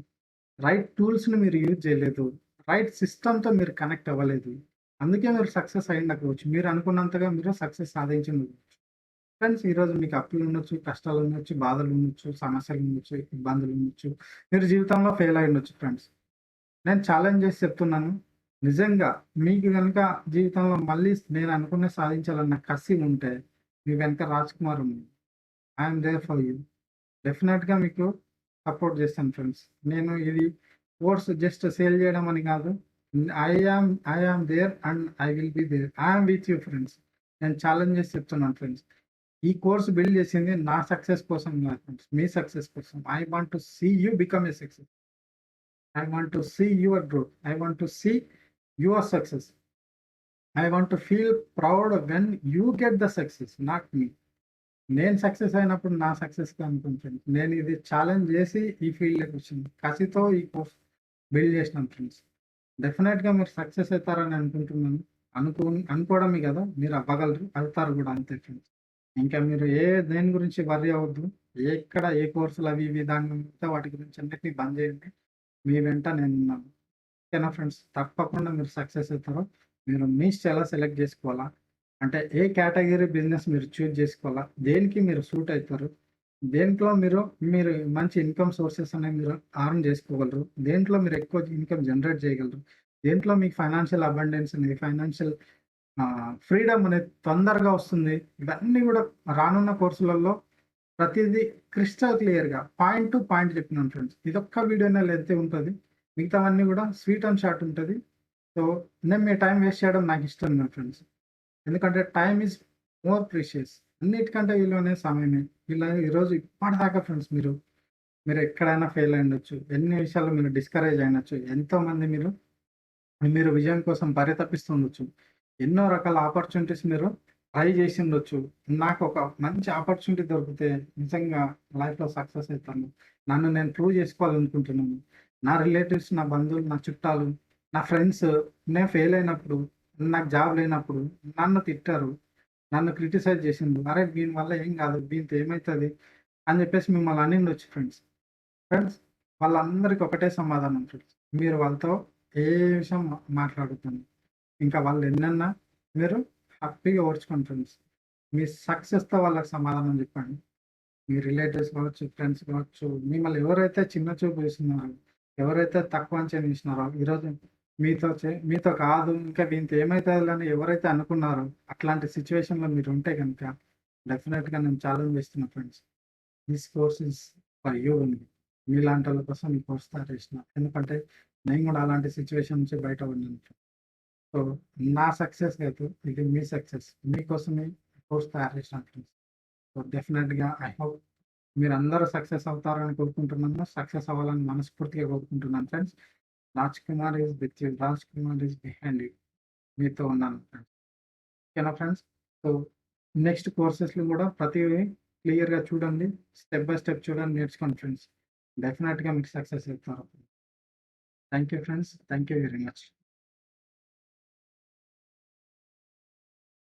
రైట్ టూల్స్‌ని మీరు యూజ్ చేయలేదు. రైట్ సిస్టమ్‌తో మీరు కనెక్ట్ అవ్వలేదు. అందుకే మీరు సక్సెస్ అయ్యుండకపోవచ్చు. మీరు అనుకున్నంతగా మీరు సక్సెస్ సాధించుండకపోవచ్చు. ఫ్రెండ్స్ ఈరోజు మీకు అప్పులుండొచ్చు, కష్టాలుండొచ్చు, బాధలుండొచ్చు, సమస్యలుండొచ్చు, ఇబ్బందులుండొచ్చు. మీరు జీవితంలో ఫెయిల్ అయ్యుండొచ్చు ఫ్రెండ్స్. నేను ఛాలెంజ్ చేసి చెప్తున్నాను. నిజంగా మీకు గనుక జీవితంలో మళ్ళీ నేను అనుకున్నది సాధించాలన్న కసి ఉంటే, మీ వెనక రాజ్ కుమార్ ఉన్నాడు. I am there for you. డెఫినిట్‌గా మీకు సపోర్ట్ చేస్తాను ఫ్రెండ్స్. నేను ఇది కోర్స్ జస్ట్ సేల్ చేయడం అని కాదు. I am there and I will be there. I am with you friends. నేను ఛాలెంజ్ చేసి చెప్తున్నాను ఫ్రెండ్స్. ఈ కోర్స్ బిల్డ్ చేసింది నా సక్సెస్ కోసం కాదు ఫ్రెండ్స్. మీ సక్సెస్ కోసం. I want to see you become a success. I want to see your growth. I want to see your success. I want to feel proud when you get the success. Not me. నేను success అయినప్పుడు నా సక్సెస్‌గా అనుకుంటాను. నేను ఇది challenge చేసి ఈ ఫీల్డ్‌లోకి వచ్చింది. కసితో ఈ కోర్స్ బిల్డ్ చేసినాను ఫ్రెండ్స్. డెఫినిట్‌గా మీరు సక్సెస్ అయితారని అనుకుంటున్నాను. అనుకోవడమే కదా! మీరు అవ్వగలరు. అవుతారు కూడా అంతే ఫ్రెండ్స్. ఇంకా మీరు దేని గురించి వర్రీ అవ్వద్దు. ఏ కోర్సులు అవి ఇవి దాని మిగతా వాటి గురించి అన్నిటిని బంద్ చేయండి. మీ వెంట నేనున్నాను. ఓకేనా ఫ్రెండ్స్? తప్పకుండా మీరు సక్సెస్ అవుతారు. మీరు నీష్ ఎలా సెలెక్ట్ చేసుకోవాలా? అంటే ఏ కేటగిరీ బిజినెస్ మీరు చూజ్ చేసుకోవాలా? దేనికి మీరు సూట్ అయితారు? దేంట్లో మీరు మంచి ఇన్‌కమ్ సోర్సెస్ అనేవి మీరు అర్న్ చేసుకోగలరు. దేంట్లో మీరు ఎక్కువ ఇన్‌కమ్ జనరేట్ చేయగలరు. దేంట్లో మీకు ఫైనాన్షియల్ అబండెన్స్ అనేది ఫైనాన్షియల్ ఫ్రీడమ్ అనేది తొందరగా వస్తుంది. ఇవన్నీ గూడా రానున్న కోర్సులలో ప్రతిదీ క్రిస్టల్ క్లియర్‌గా పాయింట్ టు పాయింట్ చెప్పినాను ఫ్రెండ్స్. ఇదొక్క వీడియోనే లెంతీ ఉంటది. మిగతావన్నీ గూడా స్వీట్ అండ్ షార్ట్ ఉంటది. సో, నేను మీ టైం వేస్ట్ చేయడం నాకిష్టం లేదు ఫ్రెండ్స్. ఎందుకంటే టైమ్ ఈజ్ మోర్ ప్రీషియస్. అన్నిటికంటే విలువైనది సమయమే. ఈరోజు ఇప్పటిదాకా ఫ్రెండ్స్ మీరు ఎక్కడైనా ఫెయిల్ అయ్యుండొచ్చు. ఎన్ని విషయాల్లో మీరు డిస్కరేజ్ అయినొచ్చు. ఎంతోమంది మీరు విజయం కోసం పరితపిస్తుండొచ్చు. ఎన్నో రకాల ఆపర్చునిటీస్ మీరు ట్రై చేసిండొచ్చు. నాకొక మంచి ఆపర్చునిటీ దొరికితే నిజంగా లైఫ్‌లో సక్సెస్ అయితాను. నన్ను నేను ప్రూవ్ చేసుకోవాలనుకుంటున్నాను. నా రిలేటివ్స్, నా బంధువులు, నా చుట్టాలు, నా ఫ్రెండ్స్ నేను ఫెయిల్ అయినప్పుడు, నాకు జాబ్ లేనప్పుడు నన్ను తిట్టారు. నన్ను క్రిటిసైజ్ చేసిండ్రు. "అరే! వీని వల్ల ఏం కాదు. వీనితో ఏమైతది" అని చెప్పేసి మిమ్మల్ని అనిండొచ్చు ఫ్రెండ్స్. ఫ్రెండ్స్ వాళ్ళందరికి ఒకటే సమాధానం ఫ్రెండ్స్. మీరు వాళ్ళతో ఏ విషయం మాట్లాడొద్దండి. ఇంకా వాళ్ళు ఎన్నన్నా మీరు హ్యాపీగా ఓర్చుకోండి ఫ్రెండ్స్. మీ సక్సెస్‌తో వాళ్ళకి సమాధానం చెప్పండి. మీ రిలేటివ్స్ కావచ్చు, ఫ్రెండ్స్ కావచ్చు, మిమ్మల్ని ఎవరైతే చిన్న చూపు చూస్తున్నారో, ఎవరైతే తక్కువ అంచనా వేసినారో, ఈరోజు మీతో కాదు ఇంకా వీనితో ఏమైతదిలే అని ఎవరైతే అనుకున్నారో, అట్లాంటి సిట్యుయేషన్‌లో మీరుంటే గనుక డెఫినిట్‌గా నేను ఛాలెంజ్ చేస్తున్నా friends. This course is for you only. మీలాంటోళ్ళ కోసం ఈ కోర్స్ తయారు చేసిన. ఎందుకంటే నేను కూడా అలాంటి సిట్యుయేషన్ నుంచి బయటపడినాను. సో, నా సక్సెస్ కాదు, ఇది మీ సక్సెస్. మీకోసమే కోర్స్ తయారు చేసిన ఫ్రెండ్స్. సో, డెఫినిట్‌గా ఐ హోప్ మీరందరూ సక్సెస్ అవుతారని కోరుకుంటున్నాను. సక్సెస్ అవ్వాలని మనస్ఫూర్తిగా కోరుకుంటున్నాను friends. Raj Kumar is with you. Raj Kumar is behind you. మీతో ఉన్నాను ఫ్రెండ్స్. ఓకేనా ఫ్రెండ్స్? సో, నెక్స్ట్ కోర్సెస్‌లో కూడా ప్రతివి క్లియర్‌గా చూడండి. స్టెప్ బై స్టెప్ చూడండి, నేర్చుకోండి ఫ్రెండ్స్. డెఫినిట్‌గా మీరు సక్సెస్ అవుతారు. Thank you friends. Thank you very much.